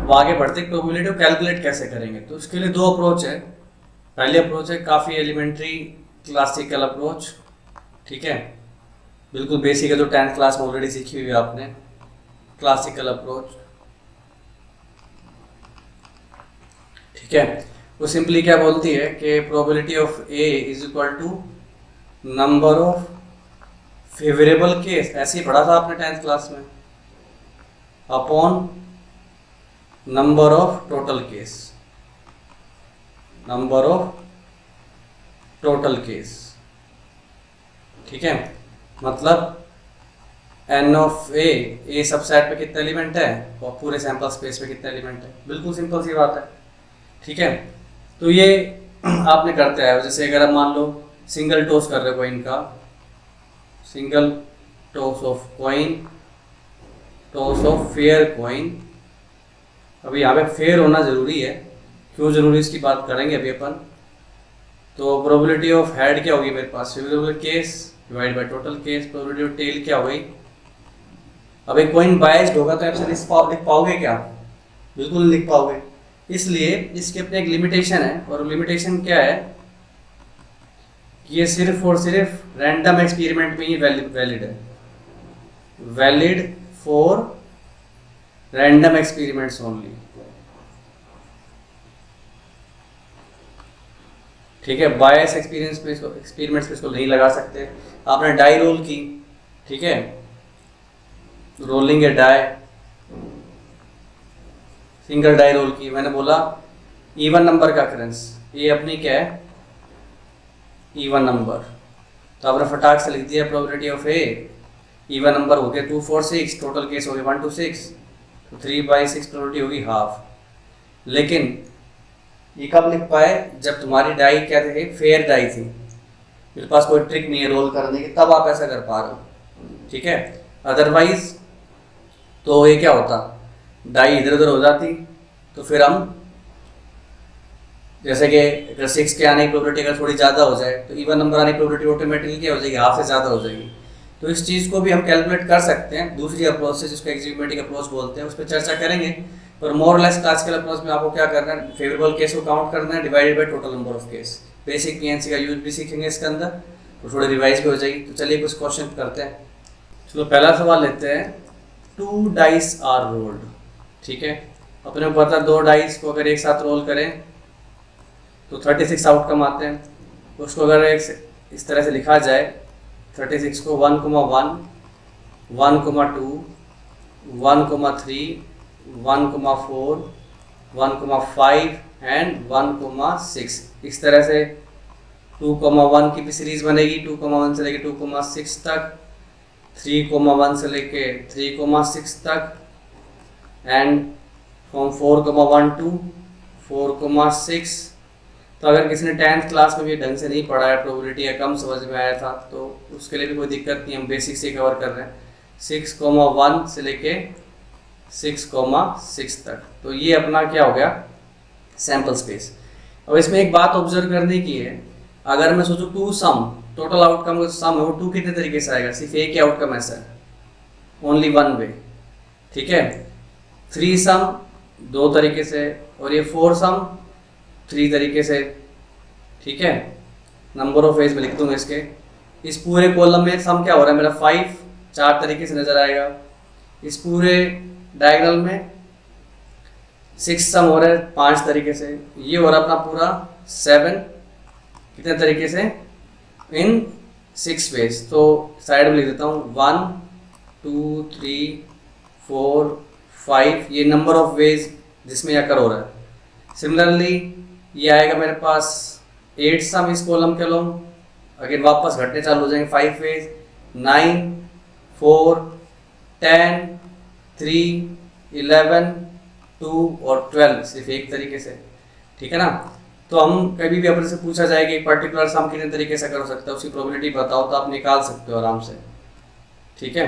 अब आगे बढ़ते हैं प्रोबेबिलिटी को कैलकुलेट कैसे करेंगे। तो इसके लिए 2 अप्रोच है। पहले अप्रोच है काफ़ी एलिमेंट्री क्लासिकल अप्रोच। ठीक है, बिल्कुल बेसिक है, जो 10th क्लास में ऑलरेडी सीखी हुई है आपने, क्लासिकल अप्रोच। ठीक है, वो सिंपली क्या बोलती है कि probability of A is equal to number of favourable case, ऐसे ही पढ़ा था आपने 10th क्लास में, upon number of total case, number of total case. ठीक है, मतलब एन ऑफ ए सबसेट पे कितने एलिमेंट है और पूरे सैंपल स्पेस पे कितने एलिमेंट है। बिल्कुल सिंपल सी बात है। ठीक है, तो ये आपने करते हैं, जैसे अगर आप मान लो सिंगल टॉस कर रहे हो कॉइन का, single toss of coin, toss of fair coin. अभी यहाँ पे फेयर होना ज़रूरी है, क्यों ज़रूरी इसकी बात करेंगे अभी अपन। तो प्रोबेबिलिटी ऑफ हेड क्या होगी मेरे पास, favourable case divide by total case. Probability of tail क्या हो गई, अब एक कॉइन बायस्ड होगा तो आपसे लिख पाओगे क्या, बिल्कुल लिख पाओगे। इसलिए इसके अपने एक लिमिटेशन है, और लिमिटेशन क्या है कि ये सिर्फ और सिर्फ रैंडम एक्सपेरिमेंट में ही वैलिड है, valid for random experiments only. ठीक है, बायस एक्सपेरिमेंट्स पे इसको नहीं लगा सकते। आपने डाई रोल की, ठीक है, rolling a die, single die roll की, मैंने बोला इवन नंबर का अकरेंस, ये अपनी क्या है, इवन नंबर, तो आपने फटाक से लिख दिया probability of A, even number हो गया 2 4 6, टोटल केस हो गया 1 to 6, तो 3/6 प्रोबेबिलिटी होगी हाफ। लेकिन ये कब लिख पाए, जब तुम्हारी डाई क्या थे, फेयर डाई थी, मेरे पास कोई ट्रिक नहीं है रोल करने की, तब आप ऐसा कर पा रहे हो, ठीक है। अदरवाइज तो ये क्या होता, डाई इधर उधर हो जाती, तो फिर हम जैसे कि अगर 6 के आने की प्रोबेबिलिटी अगर थोड़ी ज़्यादा हो जाए तो इवन नंबर आने की प्रोबेबिलिटी ऑटोमेटिकली क्या हो जाएगी, हाफ से ज़्यादा हो जाएगी। तो इस चीज़ को भी हम कैलकुलेट कर सकते हैं दूसरी अप्रोच से, जिसको एग्जीक्यूटिव अप्रोच बोलते हैं, उस पर चर्चा करेंगे। पर मोर लेस क्लासिकल अप्रोच में आपको क्या करना है, फेवरेबल केस को काउंट करना है divided by total number of case. Basic PNC का यूज भी सीखेंगे इसके अंदर, तो थोड़ी रिवाइज भी हो जाएगी। तो चलिए कुछ क्वेश्चन करते हैं। चलो पहला सवाल लेते हैं, 2 डाइस आर रोल्ड, ठीक है। अपने को पता 2 डाइस को अगर एक साथ रोल करें तो 36 आउटकम आते हैं। उसको अगर इस तरह से लिखा जाए, 36 को 1,1, 1,2, 1,3, 1,4, 1,5 एंड 1,6, इस तरह से 2,1 की भी सीरीज बनेगी, 2,1 से लेके 2,6 तक, 3,1 से लेके 3,6 तक, एंड फ्रॉम 4,1 to 4,6। तो अगर किसी ने 10th क्लास में भी ढंग से नहीं पढ़ा है, प्रोबेबिलिटी या कम समझ में आया था, तो उसके लिए भी कोई दिक्कत नहीं, हम बेसिक से कवर कर रहे हैं, 6,1 से लेके 6,6 तक। तो ये अपना क्या हो गया, सैम्पल स्पेस। अब इसमें एक बात ऑब्जर्व करने की है, अगर मैं सोचूं 2 सम, टोटल आउटकम का सम है वो 2 कितने तरीके से आएगा, सिर्फ एक ही आउटकम ऐसा है, ओनली वन वे, ठीक है। 3 सम 2 तरीके से, और ये 4 सम 3 तरीके से, ठीक है। नंबर ऑफ वेज में लिख दूंगा इसके। इस पूरे कॉलम में सम क्या हो रहा है मेरा 5, 4 तरीके से नजर आएगा। इस पूरे डायगोनल में 6 सम हो रहा है 5 तरीके से। ये हो रहा अपना पूरा 7 कितने तरीके से, इन 6 वेज। तो साइड में लिख देता हूँ 1 2 3 4 5, ये नंबर ऑफ वेज जिसमें यह कर हो रहा है। सिमिलरली ये आएगा मेरे पास 8 सम इस कॉलम के लोग, अगर वापस घटने चालू हो जाएंगे 5 वेज, 9 4 10 3 11 2 और 12 सिर्फ एक तरीके से, ठीक है ना। तो हम कभी भी अपने से पूछा जाएगा एक पर्टिकुलर सम कितने तरीके से कर सकता है, उसकी प्रोबेबिलिटी बताओ, तो आप निकाल सकते हो आराम से, ठीक है।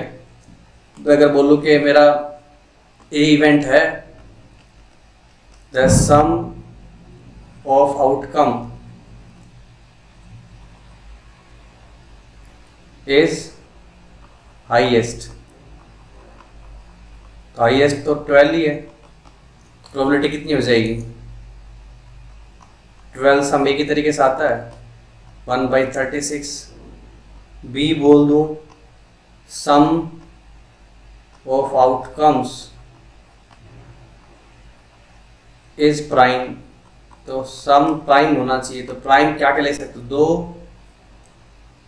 तो अगर बोलूँ कि मेरा ए इवेंट है, the sum of outcome is highest, तो हाईएस्ट तो 12 ही है, प्रोबेबिलिटी कितनी हो जाएगी, 12 सम एक ही तरीके से आता है 1/36। बी बोल दूं सम ऑफ आउटकम्स इज प्राइम, तो सम प्राइम होना चाहिए। तो प्राइम क्या क्या ले सकते हो, 2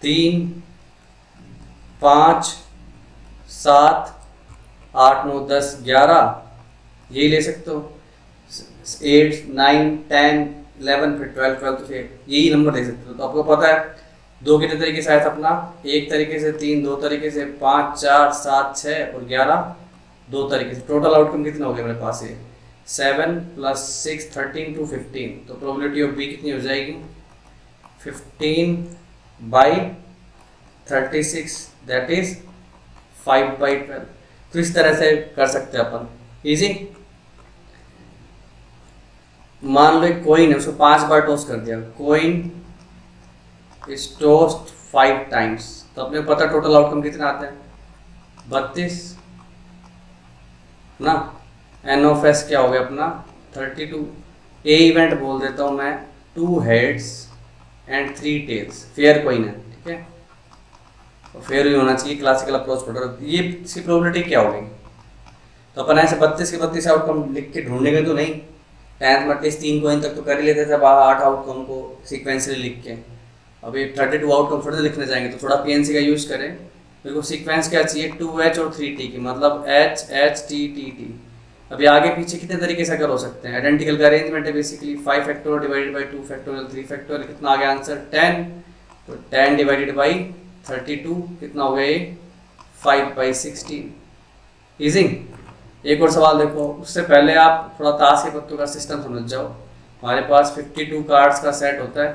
3 5 7 8 9 10 11, यही ले सकते हो। 8 9 10 11 फिर 12 12, तो फिर यही नंबर ले सकते हो। तो आपको पता है 2 कितने तरीके से आया था अपना, एक तरीके से, 3 2 तरीके से, 5 4 7 6 और 11 2 तरीके से। टोटल आउटकम कितना हो गया मेरे पास, ये 7 + 6 13 to 15। तो प्रोबेबिलिटी ऑफ बी कितनी हो जाएगी, 15/36, दैट इज 5/12। तो इस तरह से कर सकते हैं अपन, इजी। मान लो एक कोइन है, उसको 5 बार टॉस कर दिया, कोइन इज टॉस्ड 5 टाइम्स, तो अपने को पता टोटल आउटकम कितना आता है, 32 ना। एन ऑफ एस क्या हो गया अपना 32। ए इवेंट बोल देता हूँ मैं, 2 heads and 3 tails, fair coin है, ठीक है। तो फेयर ही होना चाहिए, क्लासिकल अप्रोच पढ़ रहे। ये इसकी प्रोबेबिलिटी क्या होगी, तो अपन ऐसे 32 के 32 आउटकम लिख के ढूंढेंगे तो नहीं, 10th में एटलीस्ट 3 कोइन तक तो कर ही लेते थे, 8 आउटकम को सीक्वेंसली लिख के। अभी 32 आउटकम थोड़े लिखने जाएंगे, तो थोड़ा पीएनसी का यूज करें। मेरे को सीक्वेंस क्या चाहिए, 2H और 3T की, मतलब HHTTT। अभी आगे पीछे कितने तरीके से कर हो सकते हैं, आइडेंटिकल का अरेंजमेंट है basically, 5 factorial divided by 2 factorial 3 factorial, कितना आ गया आंसर 10। तो 10 डिवाइडेड बाई 32 कितना हो गया ये 5/16। इजी। एक और सवाल देखो, उससे पहले आप थोड़ा ताश के पत्तों का सिस्टम समझ जाओ। हमारे पास 52 कार्ड्स का सेट होता है,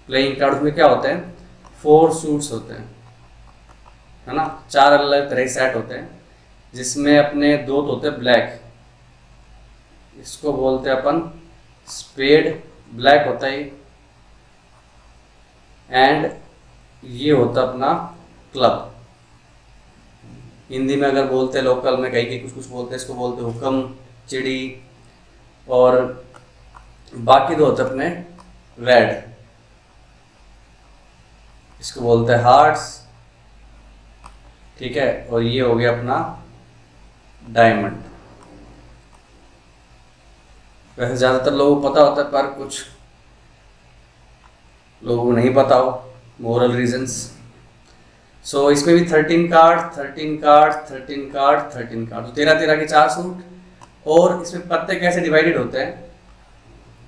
प्लेइंग कार्ड में क्या होते हैं, 4 सूट्स होते हैं, है ना, 4 अलग अलग तरह के सेट होते हैं, जिसमें अपने 2 तो होते हैं ब्लैक, इसको बोलते हैं अपन स्पेड, ब्लैक होता है, एंड ये होता अपना क्लब। हिंदी में अगर बोलते हैं लोकल में, कहीं कुछ कुछ बोलते हैं, इसको बोलते हैं हुक्म, चिड़ी, और बाकी 2 होते अपने रेड, इसको बोलते हैं हार्ट्स, ठीक है, और ये हो गया अपना डायमंड। वैसे ज़्यादातर लोगों को पता होता है, पर कुछ लोगों को नहीं पता हो, मोरल रीजंस। सो इसमें भी 13 कार्ड 13 कार्ड 13 कार्ड 13 कार्ड, तो 13 के 4 सूट। और इसमें पत्ते कैसे डिवाइडेड होते हैं,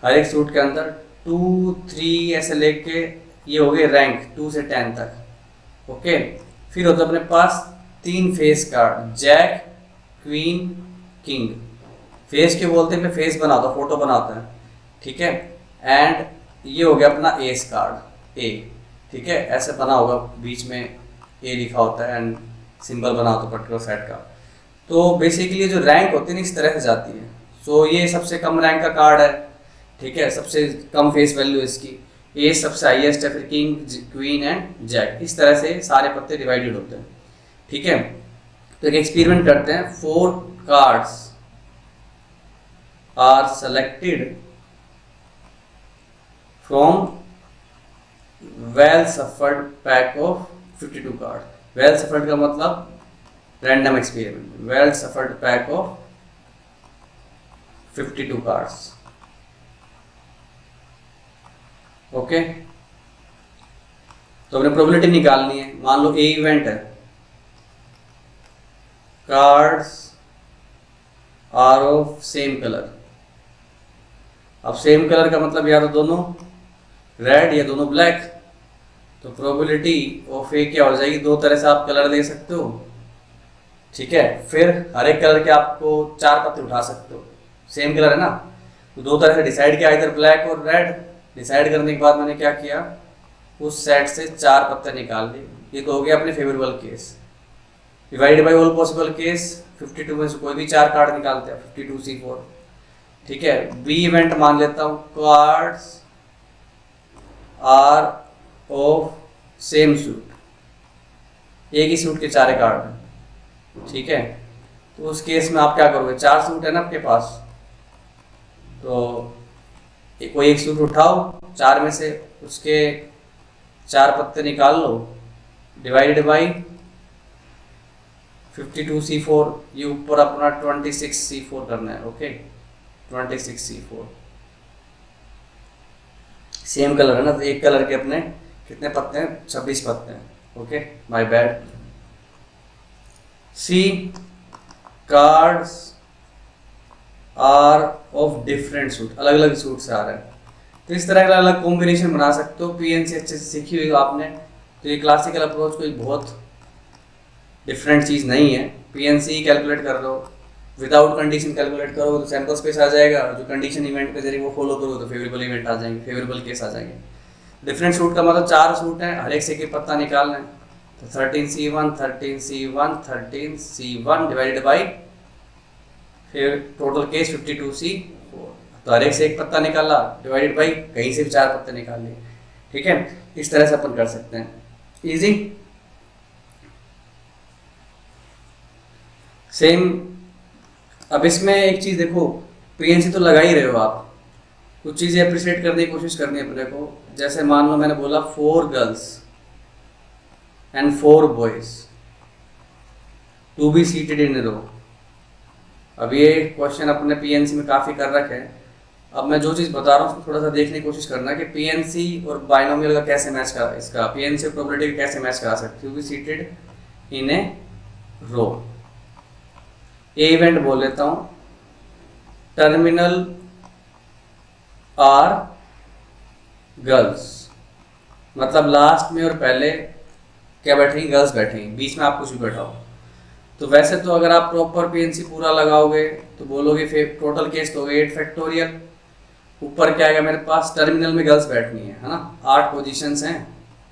हर एक सूट के अंदर 2 3 ऐसे लेके, ये हो गए रैंक 2 से 10 तक। ओके, फिर होता है अपने पास 3 face card, jack, queen, king. Face के बोलते हैं, फेस बनाता, फोटो बनाता है, ठीक है। एंड ये हो गया अपना एस कार्ड, ए, ठीक है, ऐसे बना होगा, बीच में ए लिखा होता है एंड सिंबल बना होता है पर्टिकुलर सेट का। तो बेसिकली जो रैंक होती है ना, इस तरह से जाती है। सो ये सबसे कम रैंक का कार्ड है, ठीक है, सबसे कम फेस वैल्यू इसकी, ए सबसे हाईएस्ट है, फिर किंग, क्वीन एंड जैक, इस तरह से सारे पत्ते डिवाइडेड होते हैं, ठीक है। तो एक एक्सपेरिमेंट करते हैं, 4 cards are selected from well shuffled pack of 52 card. Well shuffled का मतलब random experiment, well shuffled pack of 52 cards. Okay, तो हमने प्रोबेबिलिटी निकालनी है। मान लो ए इवेंट है, cards are of same colour. अब सेम कलर का मतलब या तो दोनों रेड या दोनों ब्लैक, तो प्रोबेबिलिटी ऑफ ए क्या हो जाएगी, 2 तरह से आप कलर ले सकते हो, ठीक है। फिर हर एक कलर के आपको 4 पत्ते उठा सकते हो, सेम कलर है ना, तो 2 तरह से डिसाइड किया, इधर ब्लैक और रेड। डिसाइड करने के बाद मैंने क्या किया, उस सेट से 4 पत्ते निकाल लिए। ये तो हो गया अपने favourable case. Divide by all possible case, 52 में से कोई भी 4 कार्ड निकालते हैं, 52C4, ठीक है। बी इवेंट मान लेता हूँ, cards are of same suit, एक ही सूट के 4 कार्ड हैं, ठीक है। तो उस केस में आप क्या करोगे, 4 सूट है ना आपके पास, तो कोई एक सूट उठाओ 4 में से, उसके 4 पत्ते निकाल लो, डिवाइडेड बाई 52C4, ये ऊपर अपना 26C4 करना है। ओके, 26C4 सेम कलर है ना, तो एक कलर के अपने कितने पत्ते हैं, 26 पत्ते हैं। Okay, my bad. C, cards are of different suit, अलग अलग सूट से आ रहे हैं, तो इस तरह का अलग कॉम्बिनेशन बना सकते हो। पीएनसी अच्छे से सीखी हुई आपने, तो ये क्लासिकल अप्रोच कोई बहुत डिफरेंट चीज़ नहीं है। पीएनसी कैलकुलेट कर लो, विदाउट कंडीशन कैलकुलेट करो तो सैंपल स्पेस आ जाएगा, जो कंडीशन इवेंट के जरिए वो फॉलो करो तो फेवरेबल इवेंट आ जाएंगे, फेवरेबल केस आ जाएंगे। डिफरेंट सूट का मतलब 4 सूट हैं, हर एक से एक पत्ता निकालना है, तो 13C1 13C1 13C1 divided by फिर टोटल केस 52C4, तो हर एक से एक पत्ता निकाला, डिवाइडेड बाई कहीं से भी 4 पत्ते निकाल लिए, ठीक है। इस तरह से अपन कर सकते हैं, इजी। सेम, अब इसमें एक चीज देखो, पीएनसी तो लगा ही रहे हो आप, कुछ चीजें अप्रिशिएट करने की कोशिश करनी है अपने को। जैसे मान लो मैंने बोला 4 girls and 4 boys to be seated in row, अब ये क्वेश्चन अपने पीएनसी में काफ़ी कर रखे हैं। अब मैं जो चीज़ बता रहा हूँ उसको थोड़ा सा देखने की कोशिश करना कि पीएनसी और बाइनोमियल का कैसे मैच करा, इसका पीएनसी और प्रोबेबिलिटी का कैसे मैच करा सकते हो, seated in A row. A event बोल लेता हूँ, टर्मिनल आर गर्ल्स, मतलब लास्ट में और पहले क्या बैठेंगी, गर्ल्स बैठेंगी, बीच में आप कुछ भी बैठाओ। तो वैसे तो अगर आप प्रॉपर पीएनसी पूरा लगाओगे तो बोलोगे फिर टोटल केस तो हो गए 8 फैक्टोरियल, ऊपर क्या आएगा मेरे पास, टर्मिनल में गर्ल्स बैठनी है ना, 8 पोजीशंस हैं,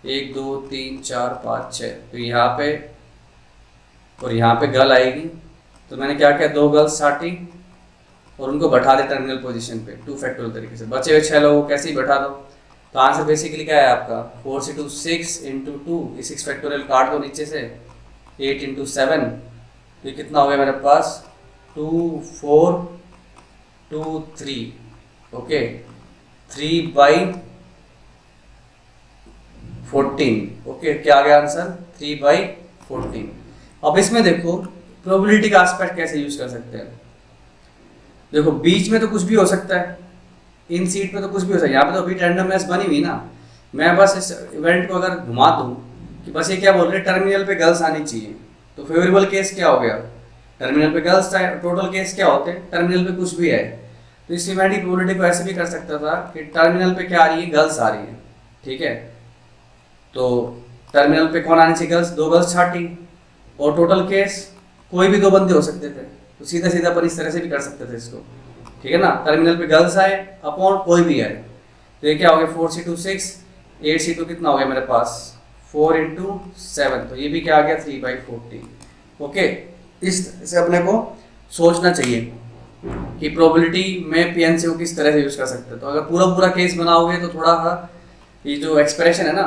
1 2 3 4 5 6, तो यहाँ पे और यहाँ पे गर्ल आएगी। तो मैंने क्या किया, 2 गर्ल्स छाटी और उनको बैठा दे टर्मिनल पोजीशन पे 2 फैक्टोरियल तरीके से, बचे हुए 6 लोगों को कैसे ही बैठा दो। तो आंसर बेसिकली क्या है आपका, 4 से 2 6 इंटू 2, 6 फैक्टोरियल काट दो नीचे से, 8 इंटू 7, तो ये कितना हो गया मेरे पास, 2 4 2 3, ओके, 3/14, ओके, क्या आ गया आंसर, 3/14। अब इसमें देखो प्रोबेबिलिटी का एस्पेक्ट कैसे यूज कर सकते हैं। देखो बीच में तो कुछ भी हो सकता है, इन सीट पे तो कुछ भी हो सकता है, यहाँ पे तो अभी रैंडमनेस बनी हुई ना। मैं बस इस इवेंट को अगर घुमा दूँ कि बस ये क्या बोल रहे हैं, टर्मिनल पे गर्ल्स आनी चाहिए, तो फेवरेबल केस क्या हो गया, टर्मिनल पे गर्ल्स, टोटल केस क्या होते हैं, टर्मिनल पे कुछ भी है। तो इस इवेंट की प्रोबेबिलिटी को ऐसे भी कर सकता था कि टर्मिनल पे क्या आ रही है, गर्ल्स आ रही है, ठीक है, तो टर्मिनल पे कौन आनी चाहिए, गर्ल्स, 2 गर्ल्स छाटी, और टोटल केस कोई भी 2 बंदे हो सकते थे, तो सीधा सीधा अपन इस तरह से भी कर सकते थे इसको, ठीक है ना, टर्मिनल पे गर्ल्स आए अपॉन कोई भी आए, तो ये क्या हो गया, 4 से 2 6, 8 से 2 कितना हो गया मेरे पास, 4 इंटू 7, तो ये भी क्या आ गया, 3/14, ओके। इस तरह से अपने को सोचना चाहिए कि प्रोबेबिलिटी में पीएनसी को किस तरह से यूज कर सकते हैं। तो अगर पूरा पूरा केस बनाओगे तो थोड़ा सा ये जो एक्सप्रेशन है ना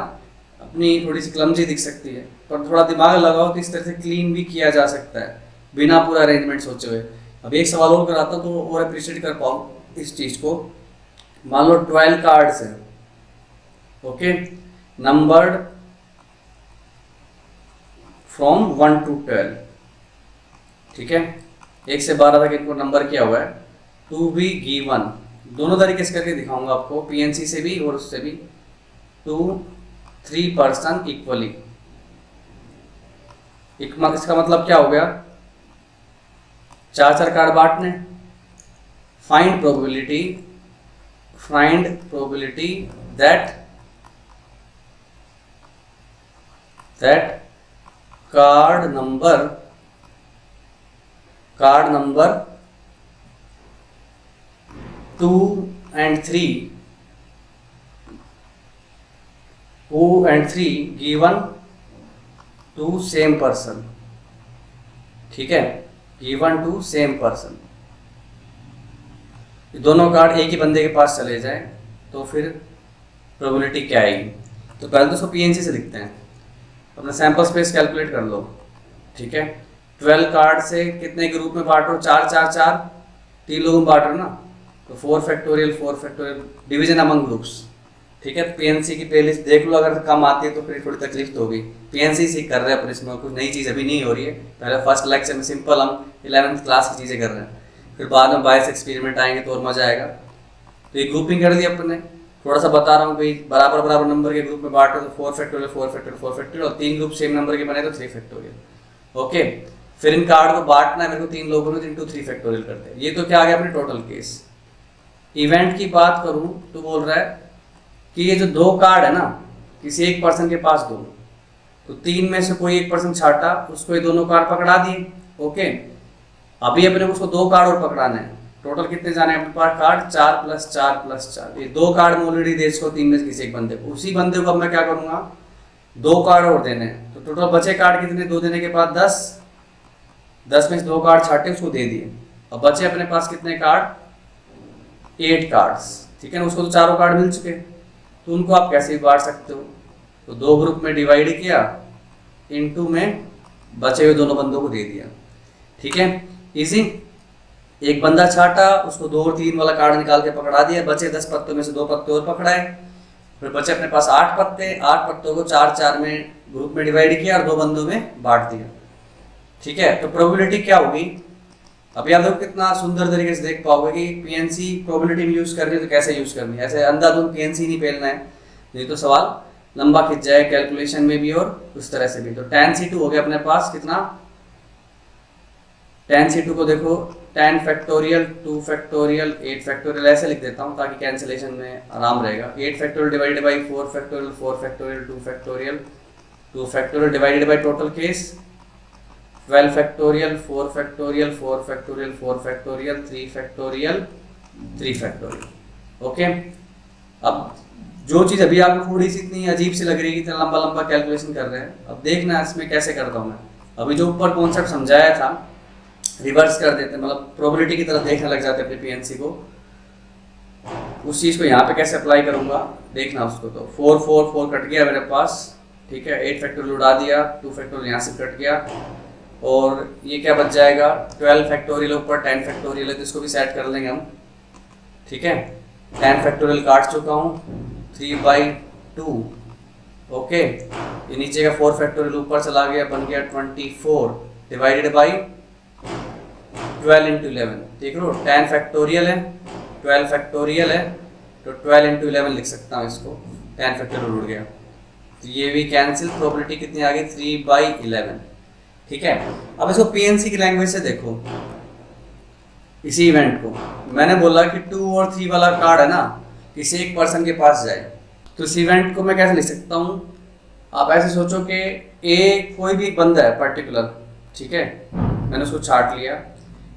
अपनी थोड़ी सी क्लमजी दिख सकती है, पर थोड़ा दिमाग लगाओ तो इस तरह से क्लीन भी किया जा सकता है बिना पूरा अरेंजमेंट सोचे हुए। अब एक सवाल और कराता हूँ तो और अप्रिशिएट कर पाओ इस चीज़ को। मान लो 12 कार्ड्स हैं, ओके, नंबर्ड फ्रॉम 1 to 12, ठीक है, 1 से 12 तक इनको नंबर किया हुआ है, टू बी गिवन, दोनों तरीके से करके दिखाऊंगा आपको, पीएनसी से भी और उससे भी, 2 3 पर्सन इक्वली। इसका मतलब क्या हो गया, 4 कार्ड बांटने, find probability that card number 2 and 3 given to same person, ठीक है, given to same person, दोनों कार्ड एक ही बंदे के पास चले जाए तो फिर प्रोबेबिलिटी क्या आएगी। तो पहले तो उसको पीएनसी से लिखते हैं, अपना सैंपल स्पेस कैलकुलेट कर लो, ठीक है, 12 कार्ड से कितने के रूप में बांटो, 4 4 4, 3 लोगों में बांट रहे हो ना, तो 4 फैक्टोरियल डिवीजन अमंग ग्रुप्स, ठीक है। पीएनसी की प्लेलिस्ट देख लो, अगर कम आती है तो फिर थोड़ी तकलीफ तो होगी, पीएनसी से कर रहे हैं अपन, इसमें कुछ नई चीज़ अभी नहीं हो रही है, पहले फर्स्ट लेक्चर में सिंपल हम 11th क्लास की चीज़ें कर रहे हैं, फिर बाद में बायस एक्सपेरिमेंट आएंगे तो और मजा आएगा। तो ये ग्रुपिंग कर दी अपन ने, थोड़ा सा बता रहा हूँ भाई, बराबर नंबर के ग्रुप में बांटो तो 4 फैक्टोरियल, और 3 ग्रुप सेम नंबर के बने तो 3 फैक्टोरियल, ओके। फिर इन कार्ड को बांटना है मेरे को 3 लोगों ने, इंटू 3 फैक्टोरियल करते हैं। ये तो क्या आ गया अपने टोटल केस। इवेंट की बात करूं तो बोल रहा है कि ये जो 2 कार्ड है ना, किसी एक पर्सन के पास 2, तो 3 में से कोई एक पर्सन छाटा, उसको ये दोनों कार्ड पकड़ा दिए, ओके। अभी अपने को उसको 2 कार्ड और पकड़ाने हैं, टोटल कितने जाने हैं अपने पास कार्ड, 4 + 4 + 4, ये 2 कार्ड में ऑलरेडी दे इसको 3 में से किसी एक बंदे को, उसी बंदे को अब मैं क्या करूंगा, 2 कार्ड और देने हैं, तो टोटल बचे कार्ड कितने, 2 देने के बाद 10 में से 2 कार्ड छाटे उसको दे दिए। अब बचे अपने पास कितने कार्ड, 8 कार्ड्स, ठीक है ना, उसको तो चारों कार्ड मिल चुके, तो उनको आप कैसे भी बांट सकते हो, तो 2 ग्रुप में डिवाइड किया, इनटू में बचे हुए दोनों बंदों को दे दिया, ठीक है, इजी। एक बंदा छाटा, उसको 2 और 3 वाला कार्ड निकाल के पकड़ा दिया, बचे 10 पत्तों में से 2 पत्ते और पकड़ाए, फिर बचे अपने पास 8 पत्ते, 8 पत्तों को 4 4 में ग्रुप में डिवाइड किया और 2 बंदों में बांट दिया, ठीक है। तो प्रोबेबिलिटी क्या होगी अब आप देखो कितना सुंदर तरीके से देख पाओगे कि पीएनसी प्रोबेबिलिटी में यूज करनी है तो कैसे यूज करनी है, ऐसे अंधाधुंध पीएनसी नहीं पेलना है, नहीं तो सवाल लंबा खिंच जाए कैलकुलेशन में भी और उस तरह से भी। तो tan C2 हो गया अपने पास कितना, tan C2 को देखो 10 फैक्टोरियल 2 फैक्टोरियल 8 फैक्टोरियल ऐसे लिख देता हूँ ताकि कैंसिलेशन में आराम रहेगा। 8 factorial divided by 4 factorial 4 factorial 2 factorial 2 factorial divided by total case 12 factorial 4 factorial 4 factorial 4 factorial 3 factorial 3 factorial. Okay, अब जो चीज़ अभी आपको थोड़ी सी इतनी अजीब सी लग रही है, इतना लंबा लंबा कैलकुलेशन कर रहे हैं, अब देखना इसमें कैसे करता हूँ मैं। अभी जो ऊपर कॉन्सेप्ट समझाया था रिवर्स कर देते हैं, मतलब प्रोबेबिलिटी की तरफ देखने लग जाते हैं अपने पीएनसी को, उस चीज़ को यहाँ पे कैसे अप्लाई करूँगा देखना उसको। तो 4 4 4 कट गया मेरे पास, ठीक है, 8 फैक्टोरियल उड़ा दिया, 2 फैक्टोरियल यहाँ से कट गया, और ये क्या बच जाएगा 12 फैक्टोरियल ऊपर 10 फैक्टोरियल है तो इसको भी सेट कर लेंगे हम, ठीक है। 10 फैक्टोरियल काट चुका हूँ 3/2, ओके, ये नीचे का 4 फैक्टोरियल ऊपर चला गया, बन गया 24 डिवाइडेड बाई 12 इंटू 11, देख लो 10 फैक्टोरियल है 12 फैक्टोरियल है तो 12 इंटू 11 लिख सकता हूँ इसको, 10 फैक्टोरियल उड़ गया तो ये भी कैंसिल, प्रोबेबिलिटी कितनी आ गई 3/11, ठीक है। अब इसको पीएनसी की लैंग्वेज से देखो, इसी इवेंट को मैंने बोला कि 2 और 3 वाला कार्ड है ना किसी एक पर्सन के पास जाए, तो इस इवेंट को मैं कैसे लिख सकता हूँ, आप ऐसे सोचो कि ए कोई भी एक बंदा है पर्टिकुलर, ठीक है, मैंने उसको छाट लिया,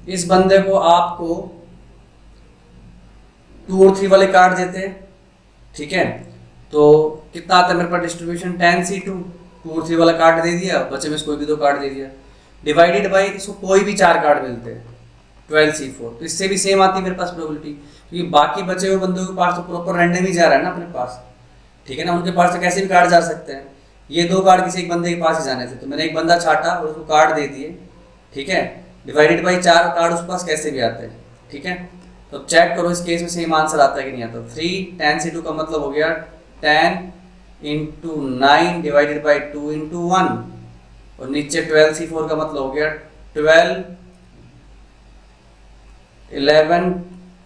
इस बंदे को आपको 2 और 3 वाले कार्ड देते हैं, ठीक है, तो कितना आता है मेरे पास डिस्ट्रीब्यूशन tan C2, 2 और 3 वाला कार्ड दे दिया, बचे में कोई भी 2 कार्ड दे दिया, डिवाइडेड बाई इसको कोई भी 4 कार्ड मिलते हैं 12C4, तो इससे भी सेम आती है मेरे पास प्रोबेबिलिटी, क्योंकि बाकी बचे हुए बंदों के पास तो प्रॉपर रैंडम ही जा रहा है ना अपने पास, ठीक है ना, उनके पास तो कैसे भी कार्ड जा सकते हैं, ये 2 कार्ड किसी एक बंदे के पास ही जाने थे, तो मैंने एक बंदा छाटा और उसको कार्ड दे दिए, ठीक है, डिवाइडेड बाई 4 कार्ड उसके पास कैसे भी आते हैं, ठीक है। तो चेक करो इस केस में सेम आंसर आता है कि नहीं आता। 3 tan C2 का मतलब हो गया 10 इंटू 9 डिवाइडेड बाई 2 इंटू 1, और नीचे 12C4 का मतलब हो गया 12 11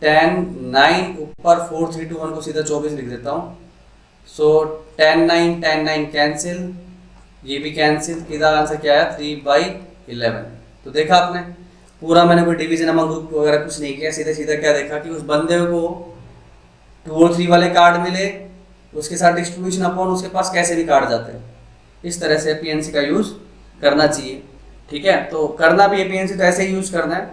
10 9, ऊपर 4 3 2 1 को सीधा 24 लिख देता हूँ, सो 10 9 कैंसिल, ये भी कैंसिल, किधर आंसर क्या आया 3/11। तो देखा आपने, पूरा मैंने कोई डिवीजन अमंग ग्रुप वगैरह कुछ नहीं किया, सीधे सीधा क्या देखा कि उस बंदे को 2 और 3 वाले कार्ड मिले, उसके साथ डिस्ट्रीब्यूशन अपॉन उसके पास कैसे भी कार्ड जाते हैं, इस तरह से पीएनसी का यूज़ करना चाहिए, ठीक है। तो करना भी है पीएनसी तो ऐसे ही यूज़ करना है,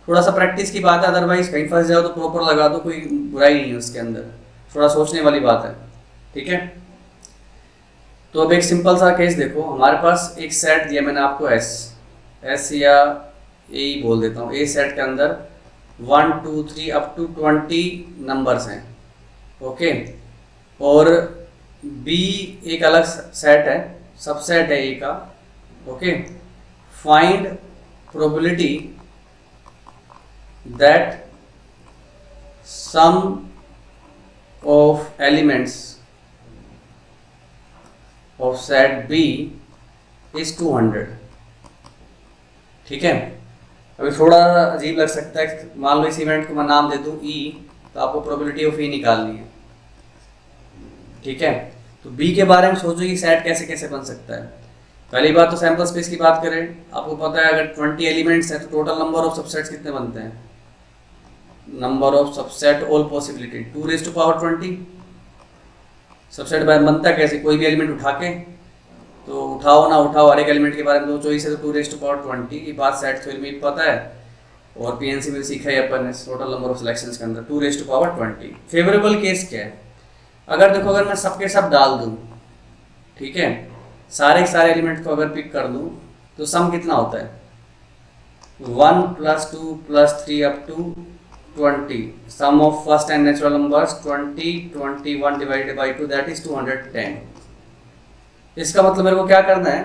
थोड़ा सा प्रैक्टिस की बात है, अदरवाइज कहीं फंस जाओ तो प्रॉपर लगा दो, कोई बुराई नहीं है उसके अंदर, थोड़ा सोचने वाली बात है, ठीक है। तो अब एक सिंपल सा केस देखो, हमारे पास एक सेट दिया मैंने आपको एस या ए ही बोल देता हूँ, ए सेट के अंदर 1 2 3 अप टू 20 नंबर्स हैं, ओके, और बी एक अलग सेट है, सबसेट है ए का, okay, find probability that sum of elements of set B is 200, ठीक है। अभी थोड़ा अजीब लग सकता है, मान लो इस इवेंट को मैं नाम दे दूं ई, तो आपको प्रोबेबिलिटी ऑफ ई निकालनी है, ठीक है। तो बी के बारे में सोचो कि सेट कैसे कैसे बन सकता है। पहली बात तो सैंपल स्पेस की बात करें, आपको पता है अगर 20 एलिमेंट्स हैं तो टोटल नंबर ऑफ सबसेट्स कितने बनते हैं, number of subset all possibility 2⁻20। Subset बनता है कैसे, कोई भी एलिमेंट उठा के, तो उठाओ ना उठाओ हर एक एलिमेंट के बारे में दो चॉइस है, तो 2⁻20 ये बात सेट थ्योरी में पता है, और पीएनसी में सीखा है अपन ने टोटल नंबर ऑफ सिलेक्शंस के अंदर 2⁻20। फेवरेबल केस क्या है, अगर देखो अगर मैं सबके सब डाल दूं, ठीक है, सारे के सारे एलिमेंट को अगर पिक कर दूं तो सम कितना होता है 1 + 2 + 3 up to 20, sum of first and natural numbers 20 21 divided by 2 that is 210। इसका मतलब मेरे को क्या करना है,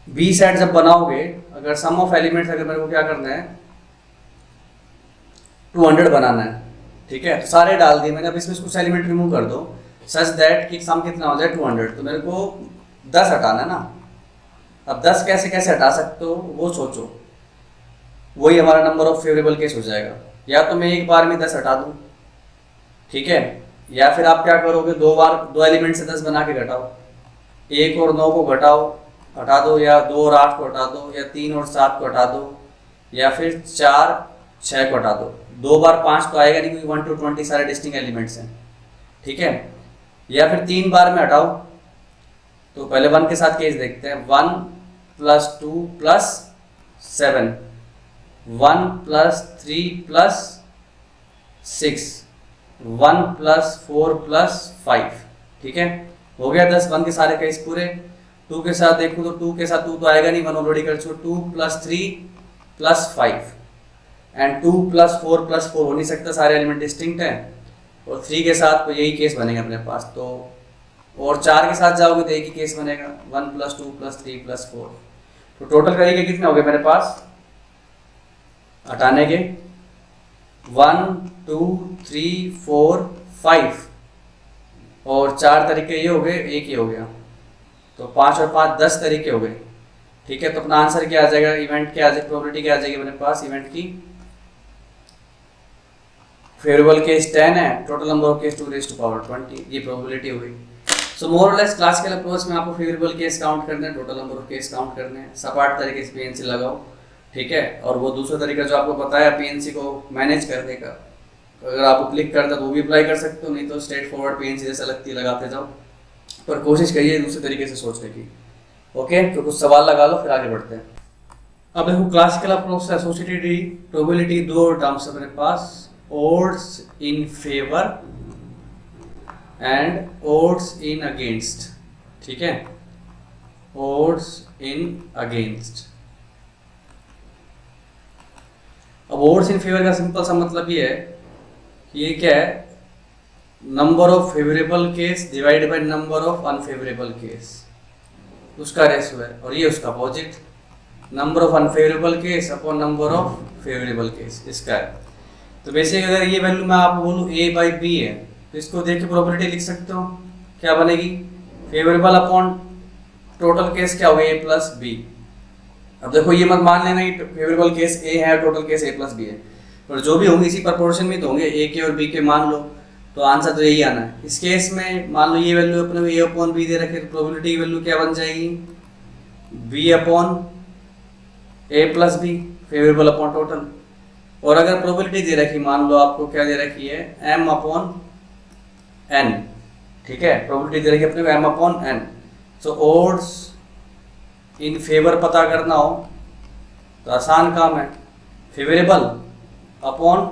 बी सेट जब बनाओगे, अगर सम ऑफ एलिमेंट्स अगर मेरे को क्या करना है 200 बनाना है, ठीक है, तो सारे डाल दिए मैंने, अब इसमें कुछ एलिमेंट रिमूव कर दो सच दैट कि सम कितना हो जाए 200, तो मेरे को 10 हटाना है ना। अब 10 कैसे कैसे हटा सकते हो वो सोचो, वही हमारा नंबर ऑफ फेवरेबल केस हो जाएगा। या तो मैं एक बार में 10 हटा दूँ, ठीक है, या फिर आप क्या करोगे, दो बार 2 एलिमेंट से 10 बना के घटाओ, 1 और 9 को हटा दो, या 2 और 8 को हटा दो, या 3 और 7 को हटा दो, या फिर 4 6 को हटा दो। 2 बार 5 तो आएगा नहीं क्योंकि 1 to 20 सारे डिस्टिंक्ट एलिमेंट्स हैं, ठीक है। या फिर 3 बार में हटाओ, तो पहले 1 के साथ केस देखते हैं। 1 + 2 + 7, 1 + 3 + 6, 1 + 4 + 5, ठीक है, हो गया 10। 1 के सारे केस पूरे। 2 के साथ देखूँ तो 2 के साथ 2 तो आएगा नहीं, 1 ऑलरेडी कर चुका। 2 + 3 + 5 एंड 2 + 4 + 4 हो नहीं सकता, सारे एलिमेंट डिस्टिंक्ट हैं। और 3 के साथ तो यही केस बनेगा अपने पास। तो और 4 के साथ जाओगे तो एक ही केस बनेगा, 1 + 2 + 3 + 4। तो टोटल तरीके कितने हो गए मेरे पास हटाने के? 1 2 3 4 5 और 4 तरीके ये हो गए, एक ही हो गया। तो 5 और 5 10 तरीके हो गए, ठीक है। तो अपना आंसर क्या आ जाएगा, इवेंट क्या आ जाएगी, प्रोबेबिलिटी क्या आ जाएगी मेरे पास इवेंट की? फेवरेबल केस 10 है, टोटल नंबर ऑफ केस 2⁻20, ये प्रोबेबिलिटी हो गई। सो मोर और लेस क्लासिकल अप्रोच में आपको फेवरेबल केस काउंट करने हैं, total number of case count करने हैं, सपाट तरीके से पीएनसी लगाओ, ठीक है। और वो दूसरा तरीका जो आपको बताया पीएनसी को मैनेज करने का, अगर आपको क्लिक करता तो वो भी अप्लाई कर सकते हो, नहीं तो स्ट्रेट फॉरवर्ड पीएनसी जैसा लगती है लगाते जाओ, पर कोशिश करिए दूसरे तरीके से सोचने की। ओके, तो कुछ सवाल लगा लो फिर आगे बढ़ते हैं। अब देखो क्लासिकल अप्रोच से एसोसिएटेड प्रोबेबिलिटी दो टर्म्स है मेरे पास, odds in favor and odds in against, ठीक है, odds in against। अब odds in favor का सिंपल सा मतलब ये है कि ये क्या है, number of favourable case divided by number of unfavourable case, उसका रेशियो है। और ये उसका opposite, number of unfavourable case upon number of favourable case, इसका है। तो बेसिक अगर ये वैल्यू मैं आपको बोलूँ A/B है, तो इसको देख के प्रोबेबिलिटी लिख सकते हो, क्या बनेगी, फेवरेबल अपॉन टोटल केस क्या होगा, A + B। अब देखो ये मत मान लेना कि फेवरेबल केस A है, टोटल केस A + B है, और जो भी होंगे इसी प्रोपोर्शन में तो होंगे, A के और B के मान लो, तो आंसर तो यही आना है। इस केस में मान लो ये वैल्यू अपने A/B दे रखे, प्रोबेबिलिटी की वैल्यू क्या बन जाएगी, B/A + B, favourable upon total. और अगर प्रोबेबिलिटी दे रखी, मान लो आपको क्या दे रखी है, M/N, ठीक है, प्रोबेबिलिटी दे रखी अपने को M/N। So odds in favour पता करना हो तो आसान काम है, फेवरेबल अपॉन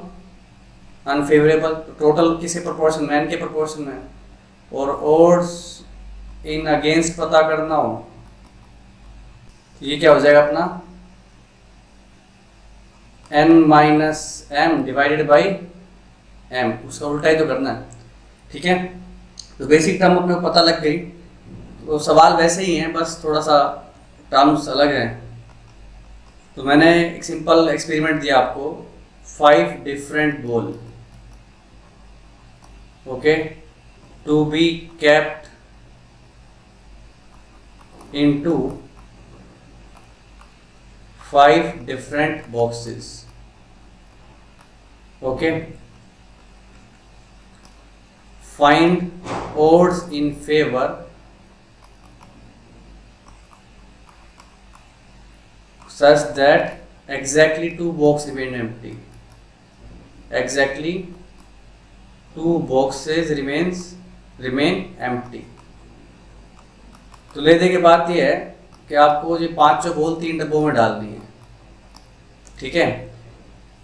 अनफेवरेबल, टोटल किसी प्रोपोर्शन में, N के प्रोपोर्शन में। और odds इन अगेंस्ट पता करना हो, ये क्या हो जाएगा अपना N-M डिवाइडेड बाई M, उसका उल्टा ही तो करना है, ठीक है। तो बेसिक टर्म अपने को पता लग गई, तो सवाल वैसे ही हैं, बस थोड़ा सा टर्म्स अलग हैं। तो मैंने एक सिंपल एक्सपेरिमेंट दिया आपको, 5 different ball, okay, to be kept into 5 different boxes, okay, find odds in favor such that exactly 2 boxes remain empty, exactly 2 boxes remain empty। तो लेने के बाद ये है कि आपको ये 5 बॉल 3 डब्बों में डालनी है, ठीक है।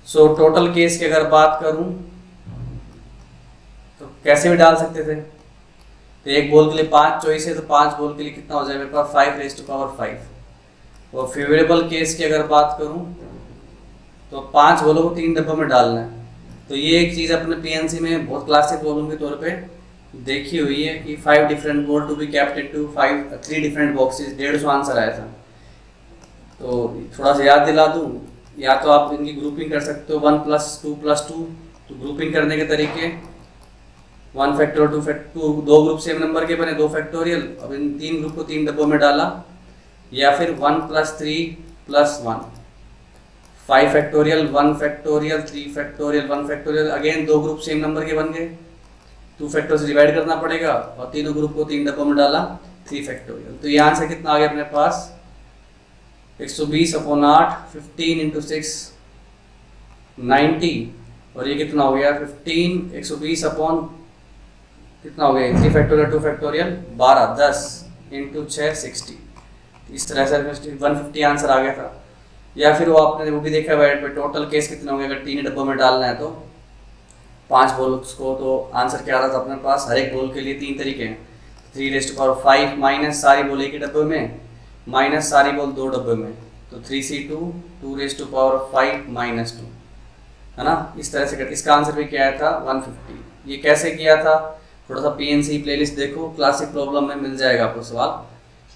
सो टोटल केस की अगर बात करूं तो कैसे भी डाल सकते थे, तो एक बॉल के लिए 5 चॉइस है, तो 5 बॉल के लिए कितना हो जाएगा मेरे पास, 5⁵5। और फेवरेबल केस की अगर बात करूं तो 5 बॉलों को 3 डब्बों में डालना है। तो ये एक चीज़ अपने पीएनसी में बहुत क्लासिक प्रॉब्लम के तौर पे देखी हुई है कि 5 different ball to be kept into 3 different boxes, 150 answer आया था। तो थोड़ा सा याद दिला दूं, या तो आप इनकी ग्रुपिंग कर सकते हो, 1 + 2 + 2, तो ग्रुपिंग करने के तरीके 1 factorial 2 factorial, 2 group same number के बने, 2 फैक्टोरियल, अब इन 3 ग्रुप को 3 डब्बों में डाला, या फिर 1 + 3 + 1, 5 factorial 1 factorial 3 factorial 1 factorial, again दो ग्रुप सेम नंबर के बन गए, 2 फैक्टर से डिवाइड करना पड़ेगा और तीनों ग्रुप को 3 डब्बों में डाला 3 फैक्टोरियल। तो ये आंसर कितना आ गया अपने पास 120/8, 15 इंटू 6 90, और ये कितना हो गया 15 120 अपॉन कितना हो गया 3 फैक्टोरियल 2 फैक्टोरियल 12 10 इंटू 6 60। इस तरह से 150 आंसर आ गया था। या फिर वो आपने वो भी देखा हुआ है टोटल केस कितने होंगे अगर 3 डब्बों में डालना है तो 5 बॉल्स को, तो आंसर क्या आ रहा था अपने पास, हर एक बॉल के लिए 3 तरीके हैं, 3⁵5 माइनस सारी बॉल एक ही डब्बे में माइनस सारी बॉल 2 डब्बे में, तो 3C2 2⁵5 माइनस 2, है ना। इस तरह से इसका आंसर भी क्या आया था 150। ये कैसे किया था, थोड़ा सा PNC प्लेलिस्ट देखो, क्लासिक प्रॉब्लम में मिल जाएगा आपको सवाल,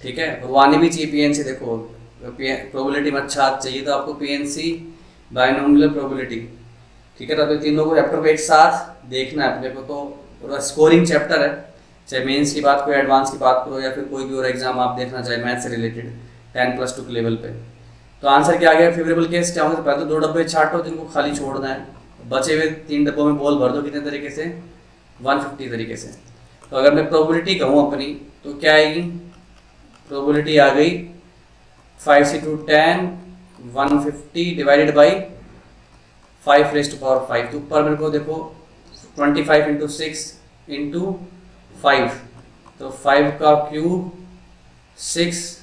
ठीक है। और वो आनी भी चाहिए PNC, देखो प्रोबेबिलिटी में अच्छा चाहिए तो आपको PNC बायनोमियल प्रोबेबिलिटी, ठीक है। तो तीनों को चैप्टर को एक साथ देखना है अपने को, तो स्कोरिंग चैप्टर है, चाहे मेंस की बात करो एडवांस की बात करो या फिर कोई भी और एग्जाम आप देखना चाहे मैथ से रिलेटेड 10+2 के लेवल पे। तो आंसर क्या आ गया, फेवरेबल केस क्या होगा, तो पहले तो 2 डब्बे छाटो जिनको खाली छोड़ना है, बचे हुए 3 डब्बों में बॉल भर दो, कितने तरीके से 150 तरीके से। तो अगर मैं प्रोबेबिलिटी कहूँ अपनी तो क्या आएगी, प्रोबेबिलिटी आ गई 5C2 10 150 डिवाइडेड बाई 5⁵5। तो ऊपर मेरे को देखो 25 इंटू 6 इंटू 5, तो 5 का क्यूब 6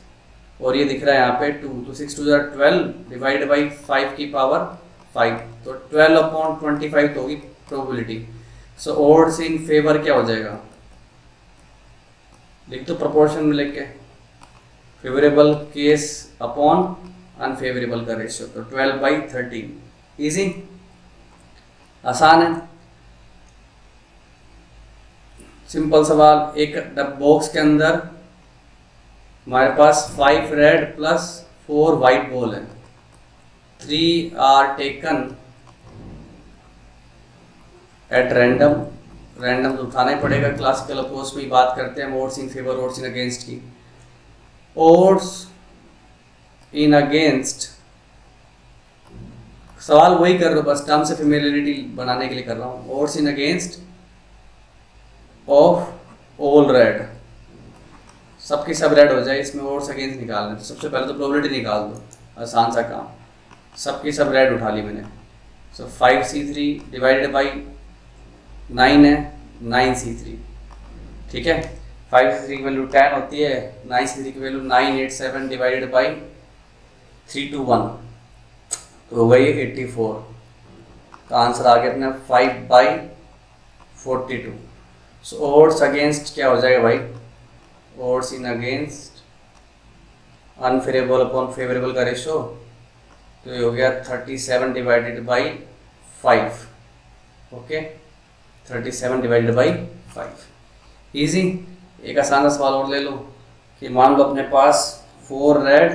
और ये दिख रहा है यहाँ पे 2, तो 6 2 12 डिवाइड बाई 5 की पावर 5, तो 12/25 तो होगी probability. So odds in favour क्या हो जाएगा, लिख दो प्रोपोर्शन में लिख के, फेवरेबल केस अपॉन अनफेवरेबल का रेशियो, तो 12/13। इजी, आसान है, सिंपल सवाल। एक बॉक्स के अंदर हमारे पास 5 रेड प्लस 4 वाइट बॉल है, 3 are taken at random, random तो उठाना ही पड़ेगा, क्लासिकल अप्रोच में बात करते हैं odds in favour odds in against की। ओड्स इन अगेंस्ट, सवाल वही कर रहा हूँ बस टर्म से फेमिलियरिटी बनाने के लिए कर रहा हूँ। Odds in against of all red, सबकी सब रेड हो जाए, इसमें ओड्स अगेंस्ट निकालना है, तो सबसे पहले तो प्रोबेबिलिटी निकाल दो, आसान सा काम, सबकी सब रेड उठा ली मैंने। सो 5C3 डिवाइडेड बाई 9 है 9C3, ठीक है। 5C3 की वैल्यू 10 होती है, 9C3 की वैल्यू 987 डिवाइडेड बाई 321, तो हो गई 84। तो आंसर आ गया अपना 5/42। सो ओड्स अगेंस्ट क्या हो जाएगा भाई, odds in against unfavourable upon favourable का रेशो, तो ये हो गया 37 divided by 5, okay 37 divided by 5। Easy, एक आसान सा सवाल और ले लो कि मान लो अपने पास 4 red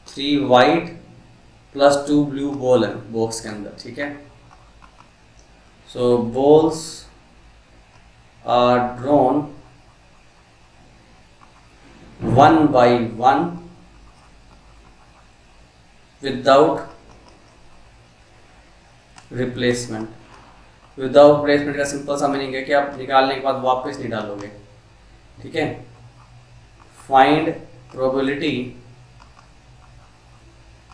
3 white plus 2 blue ball है बॉक्स के अंदर, ठीक है। So balls are drawn 1 by 1 without replacement. Without replacement का सिंपल सा मीनिंग है कि आप निकालने के बाद वापस नहीं डालोगे, ठीक है। Find probability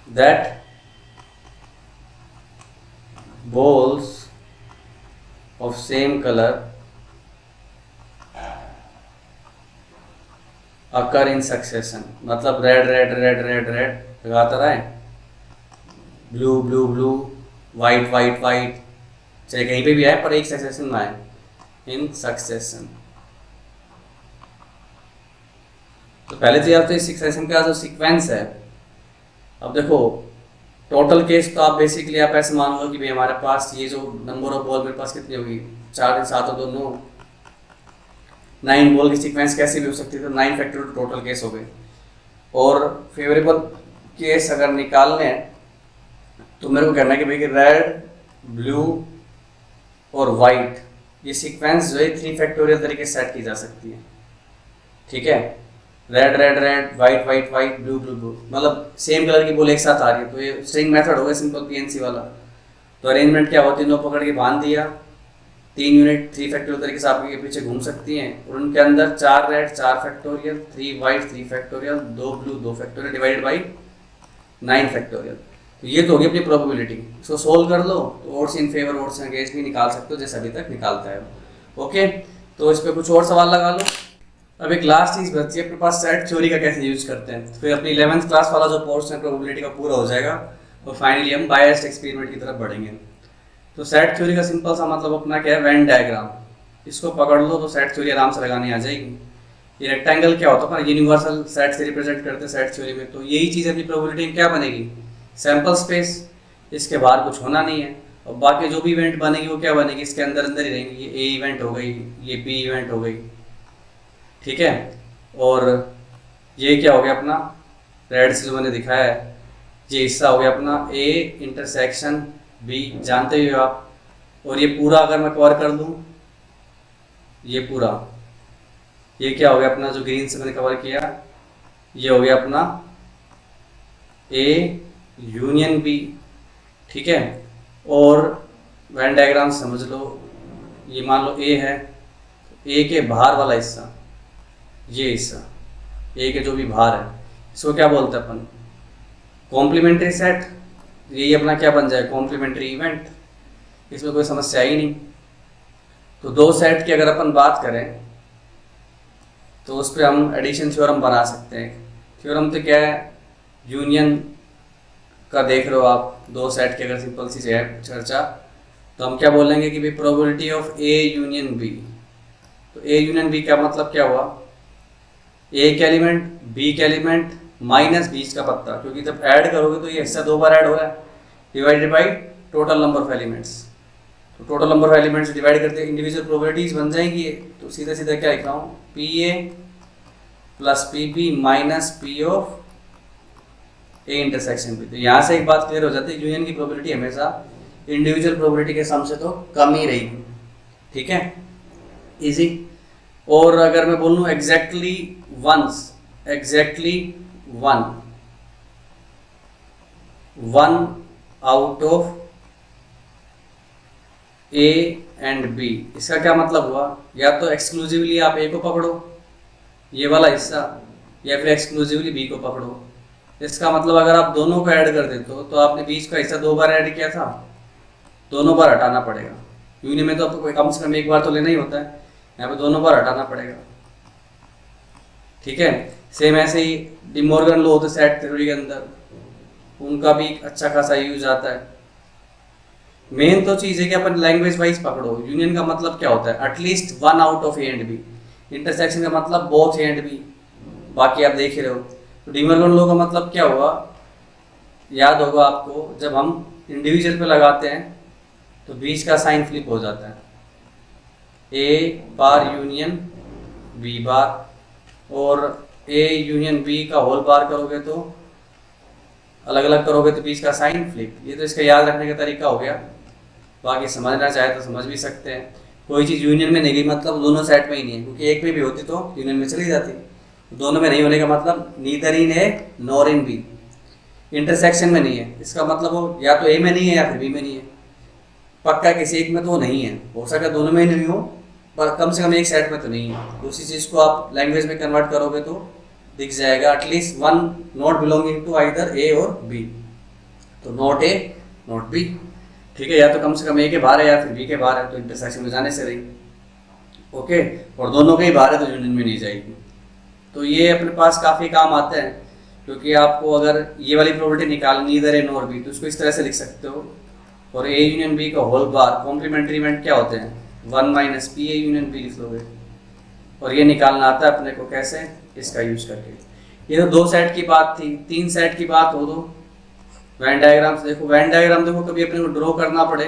that balls of same color occur in succession, मतलब red red red red red लगाता रहे, blue blue blue white white white, चाहे कहीं पे भी आए पर एक सक्सेशन में आए, इन सक्सेशन। तो पहले तो यार तो इस सक्सेशन का जो सीक्वेंस है, अब देखो टोटल केस तो आप बेसिकली आप ऐसे मान लो कि भाई हमारे पास ये जो नंबर ऑफ बॉल मेरे पास कितनी होगी 4 7 और 2 9, 9 बॉल की सीक्वेंस कैसी भी हो सकती है, तो 9 फैक्टोरियल टोटल केस हो गए। और फेवरेबल केस अगर निकालने हैं तो मेरे को कहना है कि भाई रेड ब्लू और वाइट ये सीक्वेंस जो है 3 फैक्टोरियल तरीके से सेट की जा सकती है, ठीक है। Red red red, white white white, blue blue blue, मतलब सेम कलर की बॉल एक साथ आ रही है, तो ये स्ट्रिंग मेथड हो गया सिंपल पीएनसी वाला। तो अरेंजमेंट क्या होती है, तीनों पकड़ के बांध दिया, 3 यूनिट 3 फैक्टोरियल तरीके से आपके पीछे घूम सकती हैं, और उनके अंदर 4 red 4 factorial, 3 white 3 factorial, 2 blue 2 factorial divided by 9 factorial. तो ये तो होगी अपनी प्रोबेबिलिटी। इसको सोल्व कर लो तो odds in favour odds against भी निकाल सकते हो, जैसे अभी तक निकालता है। ओके, तो इस पर कुछ और सवाल लगा लो। अब एक लास्ट चीज़ बचती है अपने पास, सेट थ्योरी का कैसे यूज करते हैं। फिर अपनी 11th क्लास वाला जो पोर्शन है प्रोबेबिलिटी का पूरा हो जाएगा, और फाइनली हम बायस्ड एक्सपेरिमेंट की तरफ बढ़ेंगे। तो सेट थ्योरी का सिंपल सा मतलब अपना क्या है, वेन डायग्राम। इसको पकड़ लो तो सेट थ्योरी आराम से लगानी आ जाएगी। ये रेक्टेंगल क्या होता है, यूनिवर्सल सेट से रिप्रेजेंट करते हैं सेट थ्योरी में। तो यही चीज़ अपनी प्रोबेबिलिटी में क्या बनेगी, सैंपल स्पेस, इसके बाहर कुछ होना नहीं है, और बाकी जो भी इवेंट बनेगी वो क्या बनेगी, इसके अंदर अंदर ही रहेंगी। ये ए इवेंट हो गई, ये बी इवेंट हो गई, ठीक है। और ये क्या हो गया अपना, रेड से जो मैंने दिखाया है, ये हिस्सा हो गया अपना ए इंटरसेक्शन बी, जानते ही हो आप। और ये पूरा अगर मैं कवर कर दूं, ये पूरा, ये क्या हो गया अपना, जो ग्रीन से मैंने कवर किया, ये हो गया अपना ए यूनियन बी, ठीक है। और वेन डायग्राम समझ लो, ये मान लो ए है, ए के बाहर वाला हिस्सा, ये हिस्सा ए के जो भी बाहर है, इसको क्या बोलते हैं अपन, कॉम्प्लीमेंट्री सेट। यही अपना क्या बन जाए, कॉम्प्लीमेंट्री इवेंट। इसमें कोई समस्या ही नहीं। तो दो सेट की अगर अपन बात करें तो उस पर हम एडिशन थ्योरम बना सकते हैं। थ्योरम तो क्या है, यूनियन का देख रहे हो आप, दो सेट की अगर सिंपल सी है चर्चा, तो हम क्या बोलेंगे कि भाई probability of A union B. तो ए यूनियन बी का मतलब क्या हुआ, ए के एलिमेंट बी के एलिमेंट माइनस बीच का पत्ता, क्योंकि जब ऐड करोगे तो ये हिस्सा 2 बार ऐड हो रहा है, divided by total number of elements. तो total number of elements divide करते इंडिविजुअल प्रोबेबिलिटीज बन जाएंगी। तो सीधा सीधा क्या लिख रहा हूँ, P A plus P B minus P of A intersection B. तो यहाँ से एक बात क्लियर हो जाती है, यूनियन की प्रोबेबिलिटी हमेशा इंडिविजुअल प्रोबेबिलिटी के सम से तो कम ही रहेगी, ठीक है, इजी। और अगर मैं बोलूँ exactly once, exactly one out of A and B, इसका क्या मतलब हुआ, या तो एक्सक्लूसिवली आप ए को पकड़ो ये वाला हिस्सा, या फिर एक्सक्लूसिवली बी को पकड़ो। इसका मतलब अगर आप दोनों को ऐड कर देते हो तो आपने बीच का हिस्सा 2 बार ऐड किया था, दोनों बार हटाना पड़ेगा। यूनियन में तो आपको कम से कम एक बार तो लेना ही होता है, यहाँ पे दोनों बार हटाना पड़ेगा, ठीक है। सेम ऐसे ही डिमॉर्गन लॉ होते सेट थ्योरी के अंदर, उनका भी अच्छा खासा यूज आता है। मेन तो चीज़ है कि अपन लैंग्वेज वाइज पकड़ो। यूनियन का मतलब क्या होता है, at least one out of A and B. Intersection का मतलब बोथ ए एंड बी, बाकी आप देख ही रहे हो। तो डिमॉर्गन लॉ का मतलब क्या हुआ, याद होगा आपको, जब हम इंडिविजुअल पे लगाते हैं तो बीच का साइन फ्लिप हो जाता है, ए बार यूनियन बी बार, और ए यूनियन बी का होल बार करोगे तो अलग अलग करोगे तो बीच का साइन फ्लिप। ये तो इसका याद रखने का तरीका हो गया, बाकी समझना चाहे तो समझ भी सकते हैं। कोई चीज़ यूनियन में नहीं गई मतलब दोनों सेट में ही नहीं है, क्योंकि एक में भी होती तो यूनियन में चली जाती। दोनों में नहीं होने का मतलब neither in A nor in B, intersection में नहीं है, इसका मतलब वो या तो ए में नहीं है या फिर बी में नहीं है, पक्का किसी एक में तो नहीं है, हो सकता दोनों में ही नहीं हो पर कम से कम एक सेट में तो नहीं है। उसी चीज़ को आप लैंग्वेज में कन्वर्ट करोगे तो दिख जाएगा, at least one not belonging to either A और बी। तो नॉट ए नॉट बी, ठीक है, या तो कम से कम ए के बाहर है या फिर बी के बाहर है, तो इंटरसेक्शन में जाने से रही, ओके। और दोनों के ही बाहर है तो यूनियन में नहीं जाएगी। तो ये अपने पास काफ़ी काम आते हैं, क्योंकि आपको अगर ये वाली प्रोबेबिलिटी निकालनी इधर ए नॉर बी, तो उसको इस तरह से लिख सकते हो, और ए यूनियन बी का होल बार कॉम्प्लीमेंट्री इवेंट क्या होते हैं, 1 minus P A union B लिख लोगे। और ये निकालना आता है अपने को कैसे, इसका यूज करके। ये तो 2 सेट की बात थी। 3 सेट की बात हो तो वेन डायग्राम से देखो, वेन डायग्राम देखो कभी अपने को ड्रॉ करना पड़े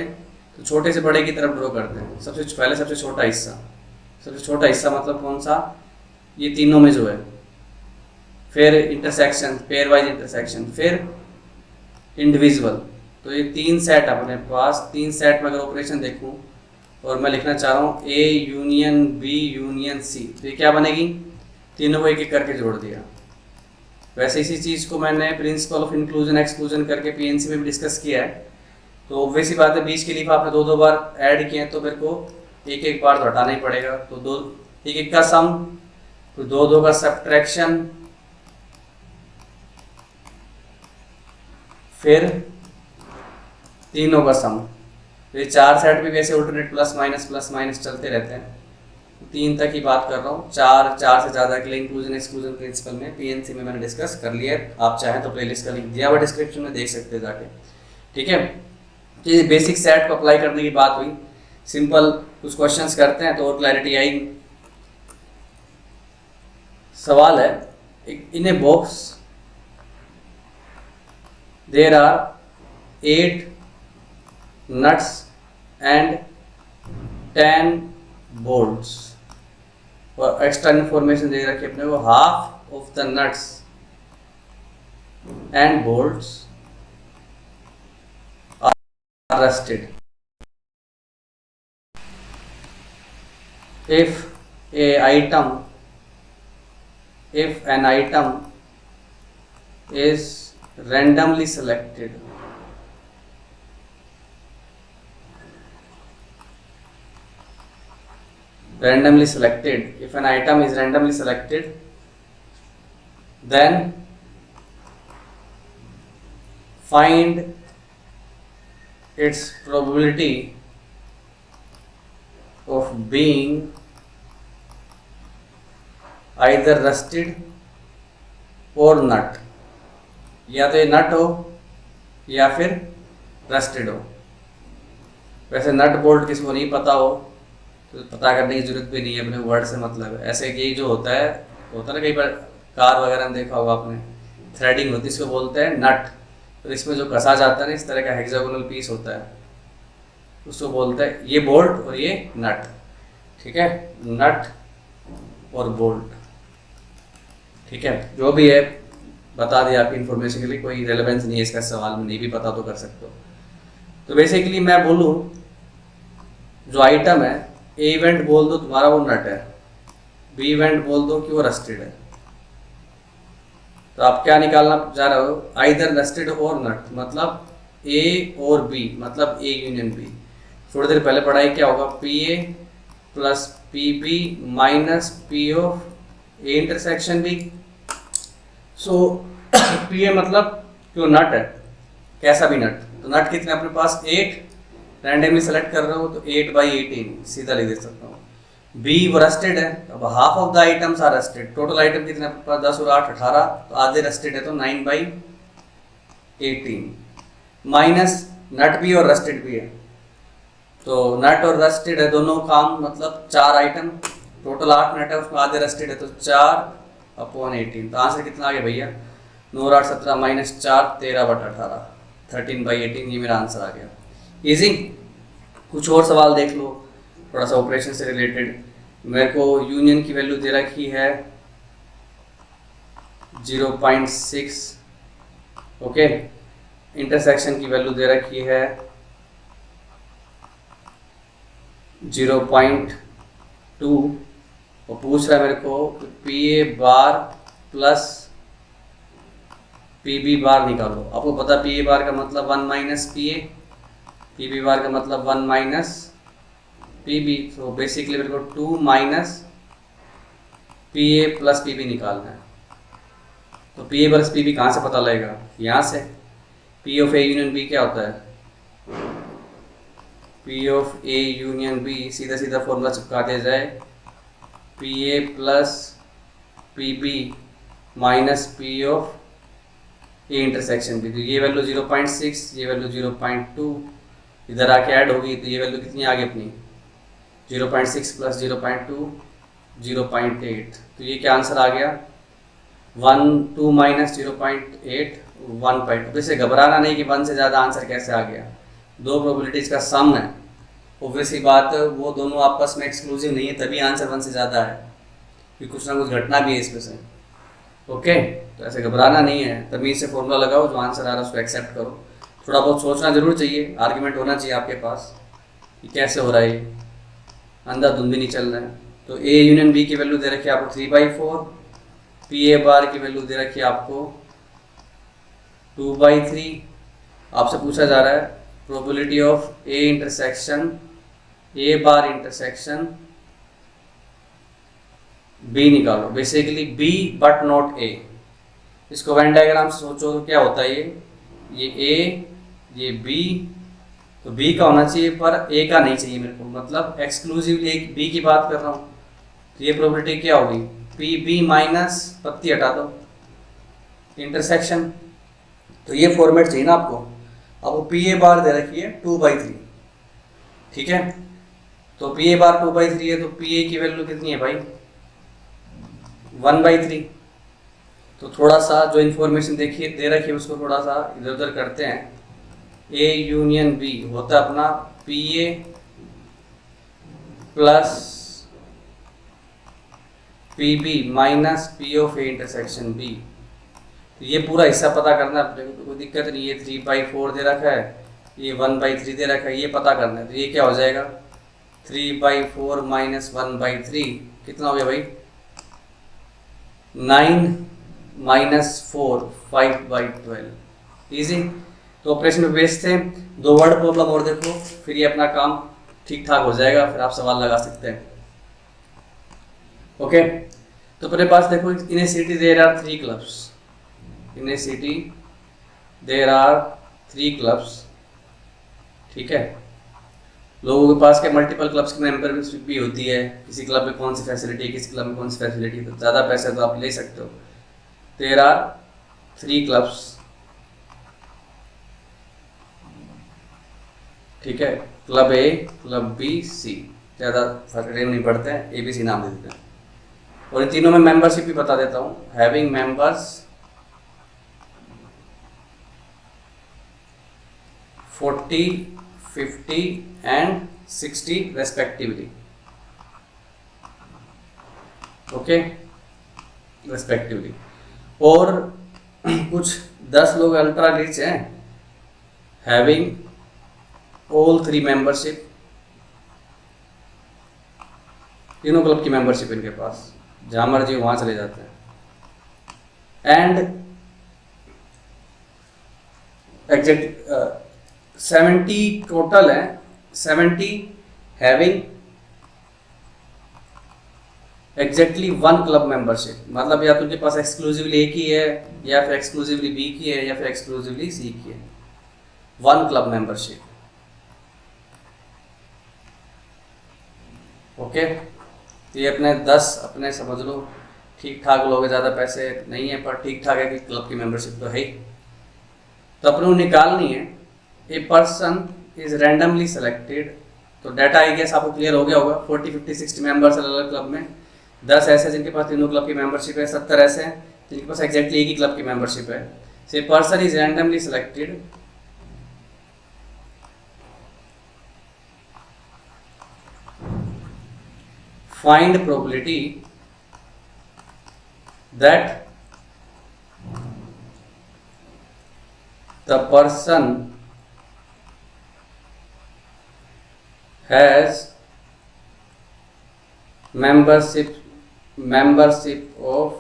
तो छोटे से बड़े की तरफ ड्रॉ करते हैं। सबसे पहले सबसे छोटा हिस्सा, सबसे छोटा हिस्सा मतलब कौन सा, ये तीनों में जो है, फिर इंटरसेक्शन, पेयर वाइज इंटरसेक्शन, फिर इंडिविजुअल। तो ये 3 सेट अपने पास, 3 सेट में अगर ऑपरेशन देखूं और मैं लिखना चाह रहा हूँ A union B union C, तो ये क्या बनेगी, तीनों को एक एक करके जोड़ दिया। वैसे इसी चीज़ को मैंने प्रिंसिपल ऑफ इंक्लूजन एक्सक्लूजन करके पीएनसी में भी डिस्कस किया है। तो ऑब्वियसली बात है, बीच के लिए आपने दो दो बार ऐड किए हैं तो मेरे को एक एक बार तो हटाना ही पड़ेगा। तो दो एक एक का सम, तो दो दो का सब्ट्रैक्शन, फिर तीनों का सम। तो ये चार सेट भी वैसे ऑल्टरनेट प्लस माइनस चलते रहते हैं। 3 तक ही बात कर रहा हूँ। चार से ज़्यादा के लिए इंक्लूजन एक्सक्लूजन प्रिंसिपल में पीएनसी में मैंने डिस्कस कर लिया है। आप चाहें तो प्लेलिस्ट का लिंक दिया हुआ डिस्क्रिप्शन में, देख सकते हैं जाके। ठीक है, तो ये बेसिक सेट को अप्लाई करने की बात हुई। सिंपल कुछ क्वेश्चंस करते हैं तो और क्लैरिटी आएगी। सवाल है, in a box there are 8 nuts and 10 bolts। और एक्स्ट्रा इन्फॉर्मेशन दे रखी अपने को, half of the nuts and bolts are rusted if an item is randomly selected, if an item is randomly selected, then find its probability of being either rusted or nut। या तो ये नट हो या फिर रस्टेड हो। वैसे नट बोल्ट किसको नहीं पता हो तो पता करने की जरूरत भी नहीं है, अपने वर्ड से मतलब है। ऐसे कि जो होता है ना, कई बार कार वगैरह में देखा होगा आपने, थ्रेडिंग होती है, इसको बोलते हैं नट। तो इसमें जो कसा जाता है ना, इस तरह का हेक्सागोनल पीस होता है, उसको बोलते हैं ये बोल्ट और ये नट। ठीक है, नट और बोल्ट। ठीक है, जो भी है बता दिया आपकी इन्फॉर्मेशन के लिए, कोई रेलेवेंस नहीं है इसका, सवाल में नहीं भी पता तो कर सकते हो। तो बेसिकली मैं बोलूँ, जो आइटम है, ए इवेंट बोल दो तुम्हारा वो नट है, बी इवेंट बोल दो कि वो रस्टेड है। तो आप क्या निकालना जा रहे हो, आइदर रस्टेड और नट, मतलब ए और बी, मतलब ए यूनियन बी। थोड़ी देर पहले पढ़ाई क्या होगा, P A plus P B minus P of A intersection B. So P A मतलब जो नट है, कैसा भी नट। तो नट कितने अपने पास 8, रैंडमली सेलेक्ट कर रहे हो तो 8/18 सीधा लिख दे सकता हूँ। बी वो रस्टेड है, अब half of the items are rusted. Total item कितने अपने पास 10 और 8 18, तो आधे रस्टेड है तो 9/18 माइनस नट भी और रस्टेड भी है। तो नट और रस्टेड है दोनों काम, मतलब 4 आइटम, टोटल 8 नट है, उसमें आधे रस्टेड है तो 4/18। तो आंसर कितना आ गया भैया, 9 और 8 17 माइनस 4 13/18, 13/18। ये मेरा आंसर आ गया। इजी। कुछ और सवाल देख लो थोड़ा सा ऑपरेशन से रिलेटेड। मेरे को यूनियन की वैल्यू दे रखी है 0.6, ओके। इंटरसेक्शन की वैल्यू दे रखी है 0.2 और पूछ रहा है मेरे को P A bar plus P B bar निकालो। आपको पता पी ए बार का मतलब 1 minus P A, P B bar का मतलब 1 माइनस पी बी। तो बेसिकली मेरे को 2 minus P A plus P B निकालना है। तो P A plus P B कहाँ से पता लगेगा, यहाँ से। P of A union B क्या होता है, P of A union B सीधा सीधा फॉर्मूला चिपका दिया जाए, P A plus P B minus P of A intersection B. तो ये वैल्यू 0.6, ये वैल्यू 0.2, इधर आके ऐड होगी तो ये वैल्यू कितनी आ गई अपनी 0.6 प्लस 0.2 0.8। तो ये क्या आंसर आ गया 2 माइनस 0.8 1.2। वैसे घबराना नहीं कि 1 से ज़्यादा आंसर कैसे आ गया, दो प्रोबेबिलिटीज़ का सम है। ऑब्वियसली बात वो दोनों आपस में एक्सक्लूसिव नहीं है, तभी आंसर 1 से ज़्यादा है, क्योंकि कुछ ना कुछ घटना भी है इसमें से। ओके, तो ऐसे घबराना नहीं है, तभी से फॉर्मूला लगाओ, जो आंसर आ रहा है उसको एक्सेप्ट करो। थोड़ा बहुत सोचना जरूर चाहिए, आर्ग्यूमेंट होना चाहिए आपके पास कि कैसे हो रहा है, अंधाधुंध भी नहीं चल रहा है। तो ए यूनियन बी की वैल्यू दे रखी है आपको 3/4, पी ए बार की वैल्यू दे रखी है आपको 2/3। आपसे पूछा जा रहा है probability of A intersection A bar intersection B निकालो, basically B but not A. इसको वेन डायग्राम से सोचो तो क्या होता है, ये ए ये बी, तो बी का होना चाहिए पर ए का नहीं चाहिए मेरे को, मतलब एक्सक्लूसिवली एक बी की बात कर रहा हूँ। तो ये प्रोबेबिलिटी क्या होगी, पी बी माइनस पत्ती हटा दो इंटरसेक्शन, तो ये फॉर्मेट चाहिए ना आपको। अब वो पी ए बार दे रखी है 2/3, ठीक है। तो पी ए बार 2/3 है, तो पी ए की वैल्यू कितनी है भाई 1/3। तो थोड़ा सा जो इन्फॉर्मेशन देखिए दे रखी है उसको थोड़ा सा इधर उधर करते हैं। ए यूनियन बी होता है अपना P A plus P B minus P of A intersection B. तो ये पूरा हिस्सा पता करना है, तो कोई दिक्कत नहीं। ये 3/4 दे रखा है, ये 1/3 दे रखा है, ये पता करना है। तो ये क्या हो जाएगा 3/4 माइनस 1/3 कितना हो गया भाई 9 माइनस 4 5/12। इजी। तो ऑपरेशन में बेस्ड थे। 2 वर्ड प्रॉब्लम और देखो, फिर ये अपना काम ठीक ठाक हो जाएगा, फिर आप सवाल लगा सकते हैं। ओके, तो अपने पास देखो in a city there are 3 clubs. In a city there are 3 clubs, ठीक है। लोगों के पास के मल्टीपल क्लब्स की मेंबरशिप भी होती है, किसी क्लब में कौन सी फैसिलिटी है, किसी क्लब में कौन सी फैसिलिटी, तो ज़्यादा पैसे तो आप ले सकते हो। देयर आर 3 क्लब्स, ठीक है। क्लब ए, क्लब बी, सी, ज़्यादा फैसिलिटी नहीं पड़ते हैं, ए बी सी नाम दे देते हैं। और इन तीनों में मेंबरशिप भी बता देता हूँ। Having members 40, 50 and 60 respectively, okay, respectively. और कुछ 10 लोग अल्ट्रा रिच हैं, हैविंग ऑल 3 मेंबरशिप, तीनों क्लब की मेंबरशिप इनके पास, जहां मर्जी वहां चले जाते हैं। एंड एग्जैक्ट 70 टोटल है, 70 हैविंग एग्जैक्टली 1 क्लब मेंबरशिप, मतलब या तो उनके पास एक्सक्लूसिवली ए की है, या फिर एक्सक्लूसिवली बी की है, या फिर एक्सक्लूसिवली सी की है। 1 क्लब मेंबरशिप, ओके। तो ये अपने 10 अपने समझ लो ठीक ठाक लोग, ज़्यादा पैसे नहीं है पर ठीक ठाक है कि क्लब की मेंबरशिप तो है ही। तो अपने को निकालनी है। ए पर्सन इज रैंडमली सेलेक्टेड, तो डाटा आई गेस आपको क्लियर हो गया होगा। 40, 50, 60 मेंबर्स अलग अलग क्लब में, 10 ऐसे जिनके पास तीनों क्लब की मेंबरशिप है, 70 ऐसे हैं जिनके पास एग्जैक्टली एक ही क्लब की मेंबरशिप है। So a person is randomly selected find probability that the person has membership of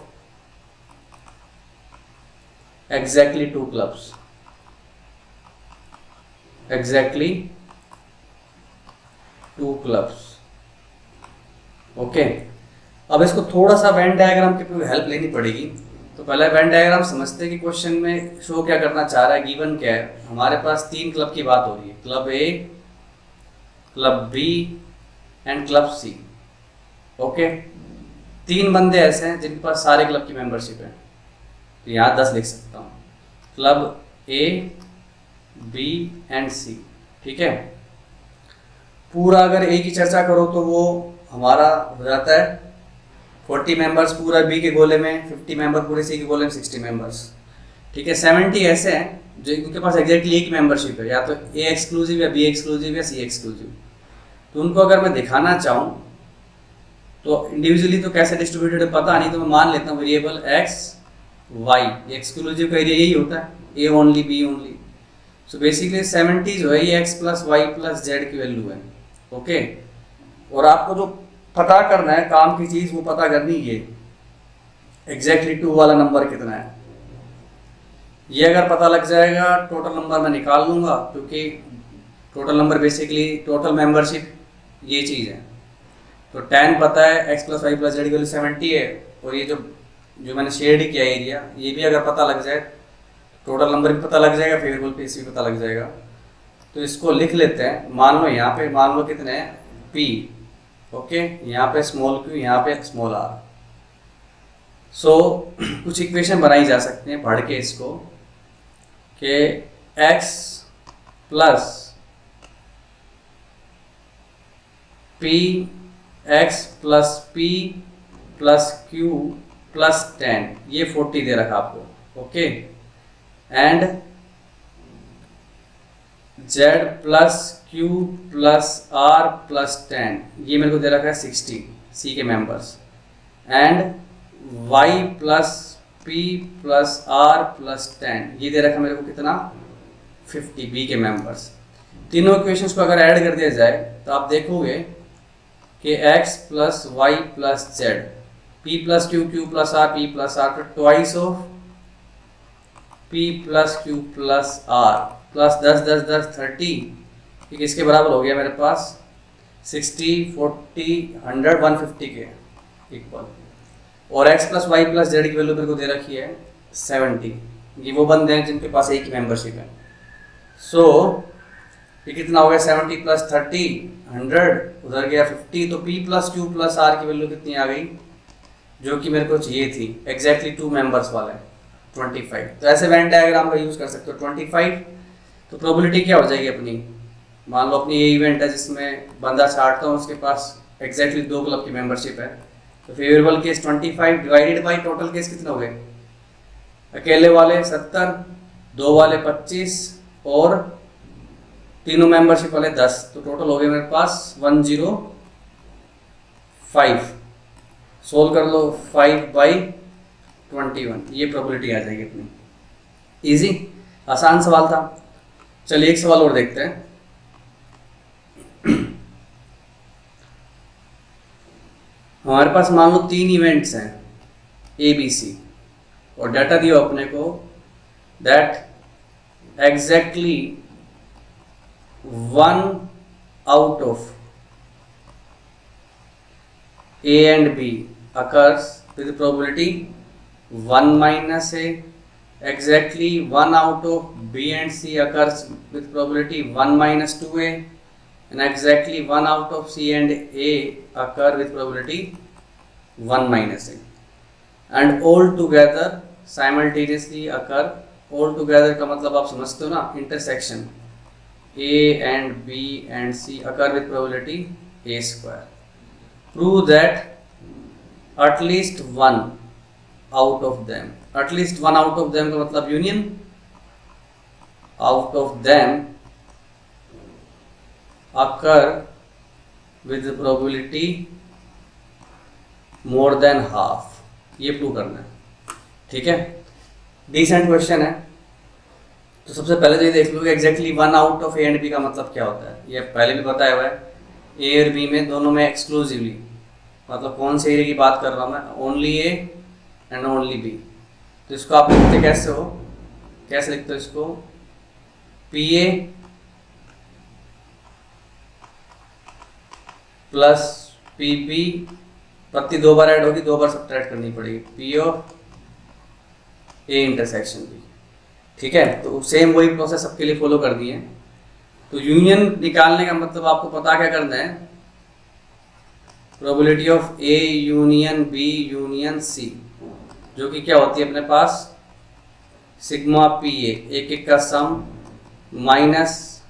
exactly 2 clubs, exactly 2 clubs, okay. अब इसको थोड़ा सा वेन डायग्राम की हेल्प लेनी पड़ेगी। तो पहले वेन डायग्राम समझते हैं कि क्वेश्चन में शो क्या करना चाह रहा है, गिवन क्या है। हमारे पास 3 क्लब की बात हो रही है, club A, club B and club C, okay. 3 बंदे ऐसे हैं जिनके पास सारे क्लब की मेंबरशिप है, तो यहाँ 10 लिख सकता हूँ, क्लब ए, बी एंड सी, ठीक है। पूरा अगर ए की चर्चा करो तो वो हमारा हो जाता है 40 मेंबर्स पूरा बी के गोले में, 50 मेंबर पूरे सी के गोले में, 60 मेंबर्स, ठीक है। 70 ऐसे हैं जो इनके पास एग्जैक्टली एक मेंबरशिप है, या तो ए एक्सक्लूसिव या बी एक्सक्लूसिव या सी एक्सक्लूसिव। तो उनको अगर मैं दिखाना चाहूँ तो इंडिविजुअली तो कैसे डिस्ट्रीब्यूटेड है पता नहीं, तो मैं मान लेता हूँ वेरिएबल एक्स वाई, एक्सक्लूसिव का एरिया यही होता है, A only B only. So basically 70 जो है ये X plus Y plus Z की वैल्यू है, ओके। और आपको जो पता करना है काम की चीज़ वो पता करनी, ये एग्जैक्टली 2 वाला नंबर कितना है। ये अगर पता लग जाएगा टोटल नंबर मैं निकाल लूँगा, क्योंकि total number basically total membership ये चीज़ है। तो 10 पता है, x plus Y plus Z की वैल्यू 70 है, और ये जो मैंने शेड किया एरिया, ये भी अगर पता लग जाए, टोटल नंबर भी पता लग जाएगा, फेवरेबल पेस भी पता लग जाएगा। तो इसको लिख लेते हैं। मान लो यहाँ पे मान लो कितने हैं p, ओके, यहाँ पे स्मॉल q, यहाँ पे स्मॉल r। सो कुछ इक्वेशन बनाई जा सकते हैं पढ़ के इसको, कि x plus p, x plus p plus q plus 10, ये 40 दे रखा आपको, okay, and z plus q plus r plus 10, ये मेरे को दे रखा है 60 c के members, and y plus p plus r plus 10, ये दे रखा है मेरे को कितना 50 b के मेंबर्स। तीनों इक्वेशंस को अगर ऐड कर दिया जाए तो आप देखोगे कि x plus Y plus Z, p plus Q plus R, p plus R, तो twice of p plus Q plus R plus 10 10 10 30, ठीक, इसके बराबर हो गया मेरे पास 60 40 100 150 के इक्वल। और x plus Y plus Z की वैल्यू मेरे को दे रखी है 70। ये वो बंदे हैं जिनके पास एक ही मेंबरशिप है। सो ये कितना हो गया 70 प्लस 30 100, उधर गया 50, तो p plus Q plus R की वैल्यू कितनी आ गई, जो कि मेरे को चाहिए थी एग्जैक्टली 2 मेंबर्स वाला है 25। तो ऐसे वेन डायग्राम का यूज कर सकते हो 25। तो प्रोबेबिलिटी क्या हो जाएगी अपनी, मान लो अपनी ये इवेंट है जिसमें बंदा छाटता हूँ, उसके पास एग्जैक्टली 2 क्लब की मेंबरशिप है, तो favourable case 25 divided by total case कितने हो गए, अकेले वाले 70, 2 वाले 25 और तीनों मेंबरशिप वाले 10, तो टोटल हो गए मेरे पास 105। सोल्व कर लो 5/21, ये प्रोबेबिलिटी आ जाएगी अपनी। इजी, आसान सवाल था। चलिए एक सवाल और देखते हैं। हमारे पास मान लो 3 इवेंट्स हैं ABC, और डाटा दिया अपने को that exactly 1 out of A and B occurs with probability 1 minus A, exactly 1 out of B and C occurs with probability 1 minus 2A, and exactly 1 out of C and A occur with probability 1 minus A, and all together simultaneously occur। all together का मतलब आप समझते हो ना, intersection A and B and C occur with probability A square। Prove that at least one out of them, at least one out of them का मतलब union, out of them occur with the probability more than half, ये प्रूव करना है, ठीक है। डिसेंट क्वेश्चन है। तो सबसे पहले तो ये देख लो कि exactly 1 out of A and B का मतलब क्या होता है। ये पहले भी बताया हुआ है, ए और बी में दोनों में एक्सक्लूसिवली, मतलब कौन से एरिया की बात कर रहा हूँ मैं, only A and only B. तो इसको आप लिखते कैसे हो, कैसे लिखते हो इसको, P A plus P B, प्रति 2 बार ऐड होगी, 2 बार सब्ट्रैक्ट करनी पड़ेगी, P of A intersection B, ठीक है। तो सेम वही प्रोसेस सबके लिए फॉलो कर दिए। तो यूनियन निकालने का मतलब आपको पता क्या करना है, probability of A union B union C, जो कि क्या होती है अपने पास सिग्मा पी ए, एक एक का sum minus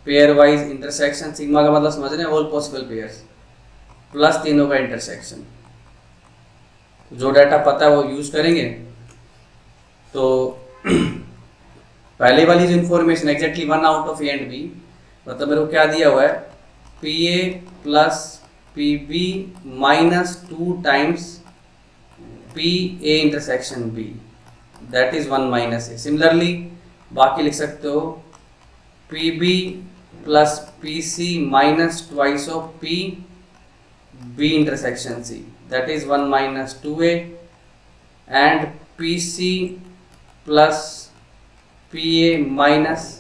pairwise intersection, sigma का मतलब समझ रहे हैं, ऑल पॉसिबल पेयर्स, प्लस तीनों का इंटरसेक्शन। जो डाटा पता है वो यूज करेंगे। तो पहले वाली जो information exactly 1 out of A and B, मतलब मेरे को क्या दिया हुआ है, P A plus P B minus 2 times P A intersection B, that is 1 minus A. Similarly बाकी लिख सकते हो P B plus P C minus twice of P B intersection C, that is 1 minus 2a, and P C plus P A minus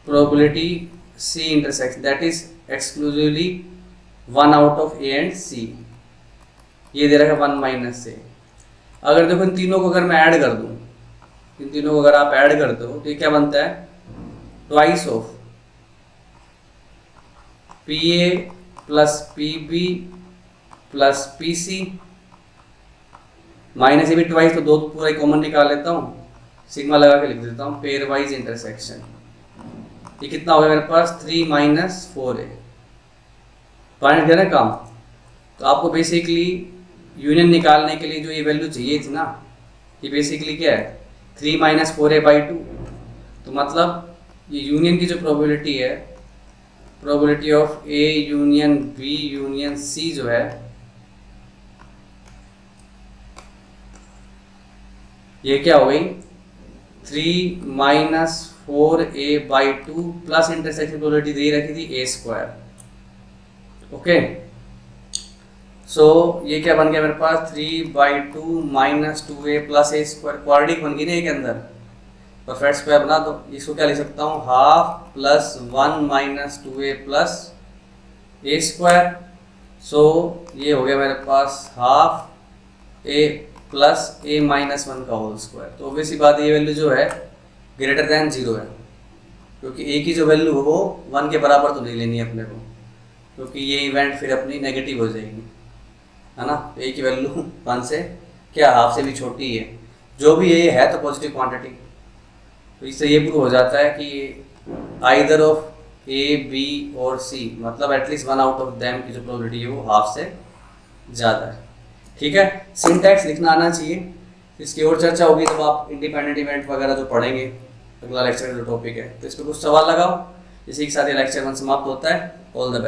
probability C intersection, that is exclusively one out of A and C. ये दे रखा है 1 माइनस से। अगर देखो इन तीनों को अगर मैं ऐड कर दूं, इन तीनों को अगर आप ऐड करते हो तो ये क्या बनता है, twice of P A plus P B plus P C minus, ये भी ट्वाइस, तो दो पूरा ही कॉमन निकाल लेता हूँ, सिग्मा लगा के लिख देता हूँ, पेयर वाइज इंटरसेक्शन। ये कितना हो गया मेरे पास, 3 माइनस 4 है, पॉइंट गया ना काम। तो आपको बेसिकली यूनियन निकालने के लिए जो ये वैल्यू चाहिए थी ना, ये बेसिकली क्या है, 3 माइनस 4a बाई 2। तो मतलब ये यूनियन की जो प्रोबेबिलिटी है, probability of A union B union C जो है, ये क्या हो गई, 3 minus 4a by 2 plus intersection probability दे रखी थी a स्क्वायर। ओके, सो ये क्या बन गया मेरे पास, 3/2 minus 2a plus a square, quadratic बन गई ना एक अंदर, परफेक्ट स्क्वायर बना दो। इसको क्या लिख सकता हूँ, half plus 1 minus 2a plus a square. So ये हो गया मेरे पास half a plus a minus 1 का होल स्क्वायर। तो ऑब्वियसली बात, ये वैल्यू जो है ग्रेटर दैन 0 है, क्योंकि a की जो वैल्यू है वो 1 के बराबर तो नहीं लेनी है अपने को, क्योंकि ये इवेंट फिर अपनी नेगेटिव हो जाएगी, है ना। तो a की वैल्यू 1 से क्या, हाफ से भी छोटी है, जो भी ये है तो पॉजिटिव क्वांटिटी। तो इससे ये प्रूव हो जाता है कि आइदर ऑफ ए बी और सी, मतलब at least one out of them की जो प्रोबेबिलिटी है वो हाफ से ज़्यादा है। ठीक है, सिंटैक्स लिखना आना चाहिए। इसकी और चर्चा होगी जब आप इंडिपेंडेंट इवेंट वगैरह जो पढ़ेंगे, अगला लेक्चर का जो टॉपिक है। तो इस पर कुछ सवाल लगाओ। इसी के साथ ये लेक्चर 1 समाप्त होता है। All the best.